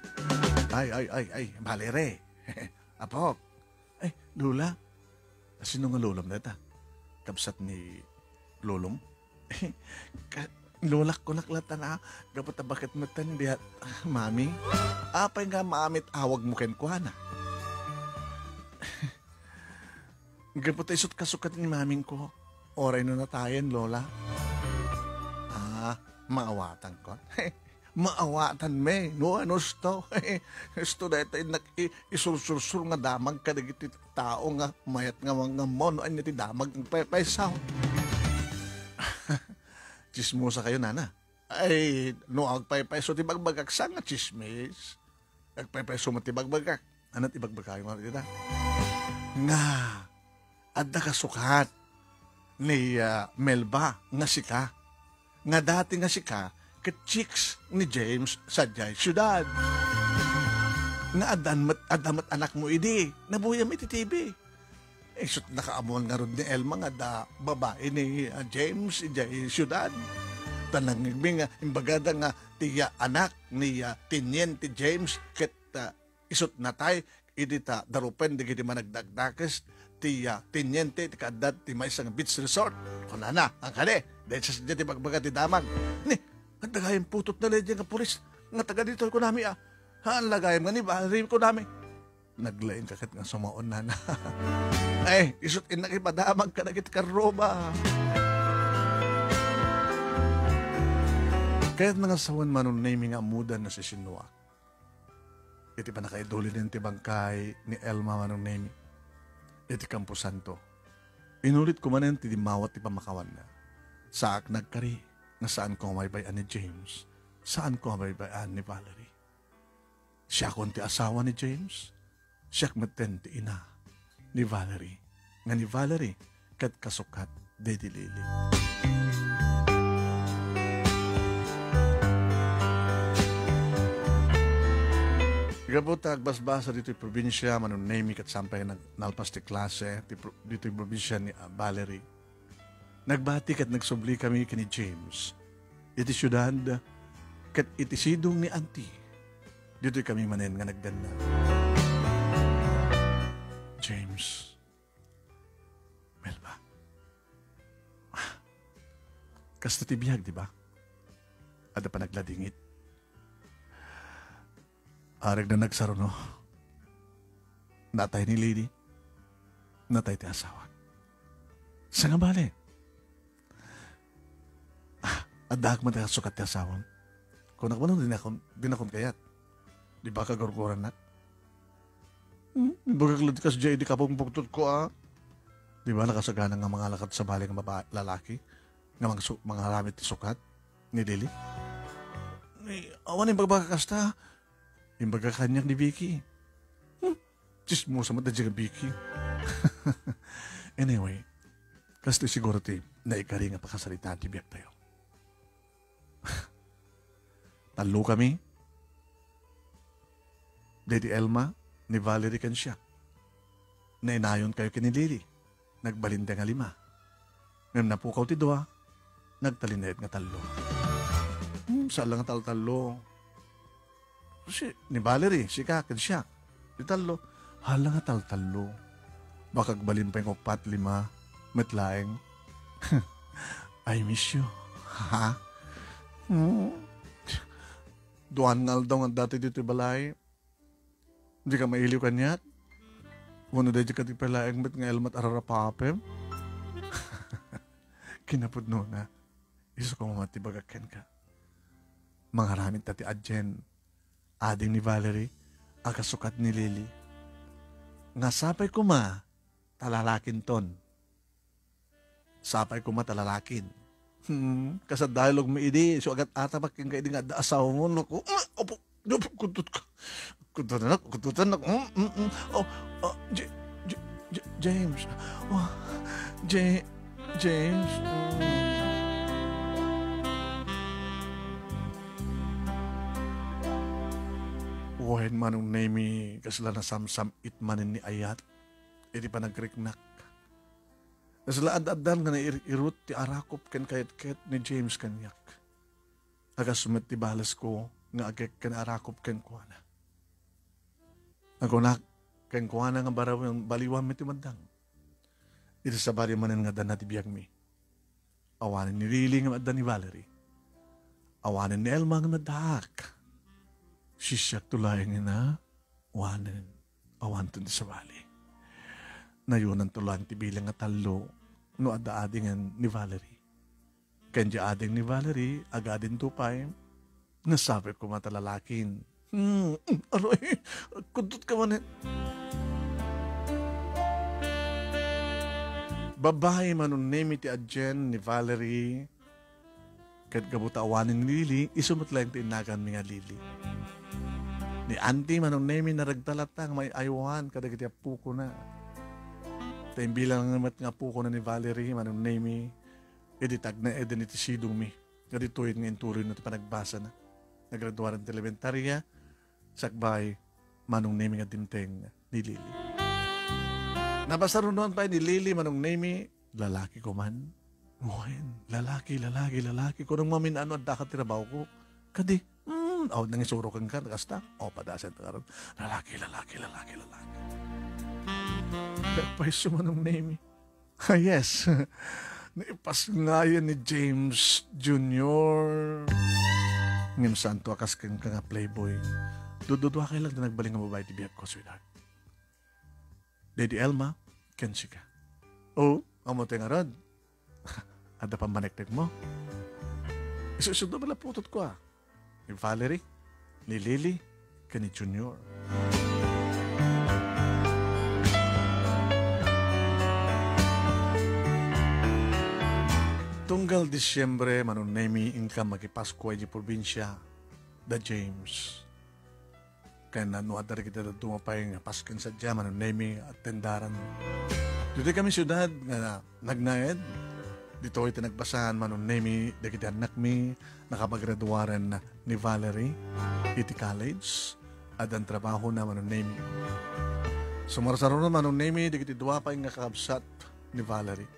Ay, Valerie. Apok. Ay, Lula. Sino nga lulom na ita? Kapsat ni lulom? Lulak ko naklata na. Gapot na bakit matan dihat, mami? Apay nga mamit awag mo ken kwa na. Gapot ay sut kasukat ni maming ko. Oray no na tayen, Lola. Maawatan ko. Maawatan me. No, ano sto? Sto na ito, isulsul nga damag ka nagiti tao nga mayat nga mga mono ay niti damag ng paysaw. Chismosa kayo, nana. Ay, no, agpaypayso ti bagbagaksa nga chismis. Agpaypayso mo ti bagbagak. Ano ti bagbagak mo tita? Nga, adda kasukat ni Melba nga sika. Nga dati nga sika, chicks ni James sa Jai Syudad. Nga adamat anak mo idi, nabuyam iti TV. Sut nakaamon nga ron ni Elma nga da babae ni James Jai Syudad. Tanang nga imbagada nga tiya anak ni Tiniente James ket isut natay idi ta darupen digiti managdagdakes tiya Tiniente ti kadad ti may isang beach resort. Kunana ang kane dahil sa sadya ti bagbaga ti damag. Ni, ang tagayang putot na ledya nga pulis. Nga taga dito ko nami ang lagayang nga ni Valerie ko nami. Naglain kakit nga sumaon na. Ay, isut inakipadamag ka na kit karoba. Kaya't nga sawan manon naming nga mudan na si Sinua. Iti pa nakaiduli din ti bangkay ni Elma manon naming. Iti Campo Santo. Inulit ko manen ti dimawat ti pamakawan na. Saak nagkari na saan ko mabaybayan ni James, saan ko mabaybayan ni Valerie. Siya kon ti asawa ni James, siya kmeten ti ina ni Valerie, nga ni Valerie kat kasukat dedi Lily. Gabot agbasbasa dito'y probinsya, manunemi kat sampay nalpas ti klase, dito'y probinsya ni Valerie. Nagbati kat nagsubli kami kini James. Iti syudad kat iti sidong ni auntie. Dito'y kami manen nga nagdanda. James, Melba, kasto tibiyag, di ba? Ada pa nagladingit. Arag na nagsaro, no? Natay ni lady. Natay ti asawa. Sa nga bali? Adak man tayo sukat ti asawa. Kung nakapanood din akong kayat. Di ba kagurguran na? Bagagulad ka sa JD ka pong bugtod ko, ah. Di ba nakasagana nga mga lakad sa bali ng lalaki? Nga mga ramit ti sukat? Ni Lily? Awan yung bagbagakasta. Yung bagakanyang ni Vicky. Chismosa mo na dyan Vicky. Anyway, kasi siguro ti na ikari nga pakasalitaan ti biyak tayo. Talo kami. Lady Elma, ni Valerie kan siya. Nainayon kayo kini Lily. Nagbalinda nga 5. Ngam napukaw ti 2. Nagtalinayad nga 3. Saan lang talo. Si, ni Valerie, si kakin siya. Di 3. Hala nga talo. Bakag balin pa yung 4, 5. Metlaeng. I miss you. Ha? Duan ngal daw nga dati dito balay. Hindi ka mailiw kanyak. Wano dahil ka di palaeng met nga elmat ararapapem. Kinapod no na. Iso ka mamati bagaken ka. Mga ramit tati adjen. Ading ni Valerie. Akasukat ni Lily. Nga sapay ko ma. Talalakin ton. Sapay ko ma talalakin. Kasad dialogue mo idi. So agad atabak yung kaidi nga da asawa mo. Naku. Opo. Kutut ka. Kututan ako. James. Oh, James. Wahin manong name kasla na samsam itmanin ni Ayat. Hindi pa nagkriknak. Kasla ad-adan nga na irut ti arakop ken kayat-kayat ni James kanyak. Agasumit ti balas ko nga agek ken arakop ken kuana. Ako na ken kuana nga baraw ng baliwan mi ti madang. Ito sa bari manen nga dan na ti biyag mi. Awanin ni Lily nga madan ni Valerie. Awanin ni Elma nga nadahak. Sisyak tulayang ina, awan to sa bali. Nayunan tulang ti bilang nga 3 no ada-adingan ni Valerie. Kanya ading ni Valerie, agadin tupay, nasabi ko matalalakin. Aroy, kudot ka man. Babae manon name ti adjen ni Valerie, kad kabuta awanin ni Lily, isumutlang ti inagan mi nga Lily. Ni auntie manong name naragdalatang may aywan kadagiti apuko na. Tayong bilang namat nga apuko na ni Valerie manong name editag na iti sidong mi. Kadituin nga intuloy na ito panagbasa na. Nagraduaran ng elementarya sakbay manong name nga dimteng ni Lily. Nabasarunuan pa ni Lily manong name lalaki ko man. Nguhen, lalaki. Kung mamin ano ang dakatirabaw ko. Kadi. Nangisuro kang ka, nakasta. Padasan ta karon. Lalaki. Pagpaiso mo ng name. Yes. Naipas nga yan ni James Jr. Ngim santo akas kang nga playboy. Dududwa kayo lang na nagbaling ang babae ti biyag ko, sweetheart. Lady Elma, kensi ka. Amote nga rod. Ada pa manektek mo. Isusod na pala putot ko ni Valerie, ni Lily, ni Junior. Tunggal Disyembre, manon nemi ingka magipasko ay di probinsya, da James. Kaya nanuad na kita na tumapay nga paskan sa dya, manon nemi at tendaran. Dito kami syudad, nga nagnayad. Dito ito nagbasahan manon nemi, da kita anak mi, nakapaggraduaran ni Valerie, iti college, at ang trabaho na manon nemi. Sumarsaro na manon nemi, di kiti duwa pa yung nakakabsat ni Valerie.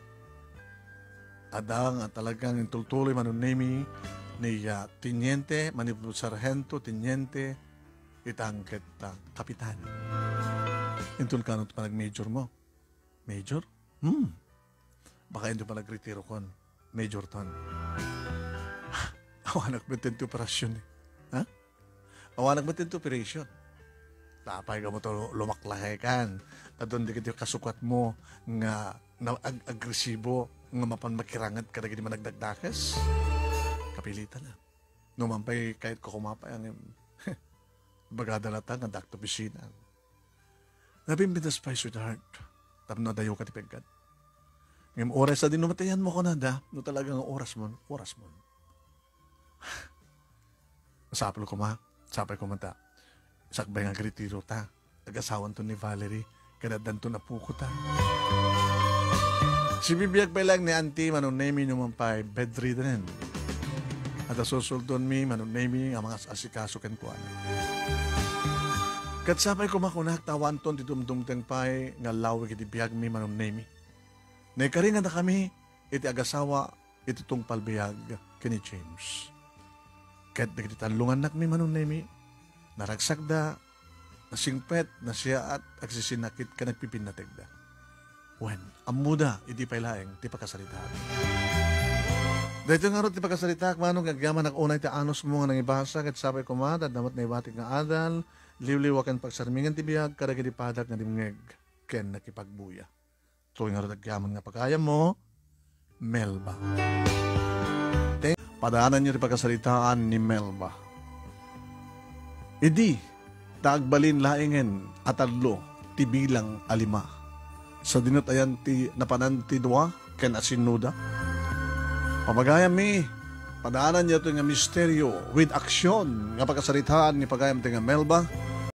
Adang at talagang intultuloy manon nemi, ni Tiniente, manipul sargento, Tiniente, itangket kapitan. Intun ka pa nag-major mo. Major? Baka hindi pa nag-retiro kon. Major ton. Awanak ba tinto operasyon eh? Ha? Awanak ba tinto operation? Tapay ka mo to lumaklahay kan. At doon di kita kasukat mo nga agresibo nga mapan makirangat ka na gini managdagdakas. Kapilitan na. Numampay kahit ko kumapay ang bagadalatan ng dakto bisina. Nabimbitas pa sweetheart. Tapno dayo ka tipagkat. Ngayong oras na din numatayan mo ko na da. No talagang oras mo. Sapal ko ma. Sapay ko mata. Sakbay nga gritiro ta. Nag-asawan to ni Valerie. Kanadan to na puko ta. Si bibiyag pa lang ni auntie manunemi naman pa bedridden. At asusuldon mi manunemi ang mga asikaso ken kuan. Kat sapay ko makunak tawan ton ti dumdumteng pay nga lawig iti biyag mi manunemi. Naikaringan na kami iti agasawa iti tungpal biyag kini James. Kat nagtitanlungan nak mi manunemi. Naragsagda, nasingpet na siya at agsisinakit ka nagpipinatig da. When, amuda, iti pailaeng, ti pagkasalitaan. Dahito nga ro ti pagkasalitaan, manong gagyaman nag-unay ti anos mo nga nang ibasa, kat sabay kumad, at damat na ibatik nga adal, liwliwakan pagsarmingan ti biyag, karagi di padak nga dimngeg, ken nakipagbuya. Tuwing nga ro gagyaman nga pagkaya mo, Melba. Padaanan niyo ti pagkasalitaan ni Melba. Idi, taagbalin laingen atadlo, ti bilang alima. Sa dinutayan ti napanan ti dua, ken asinuda. Pamagayam mi, padaanan niya ito nga misteryo with aksyon nga pagkasaritaan ni pagayam ti nga Melba,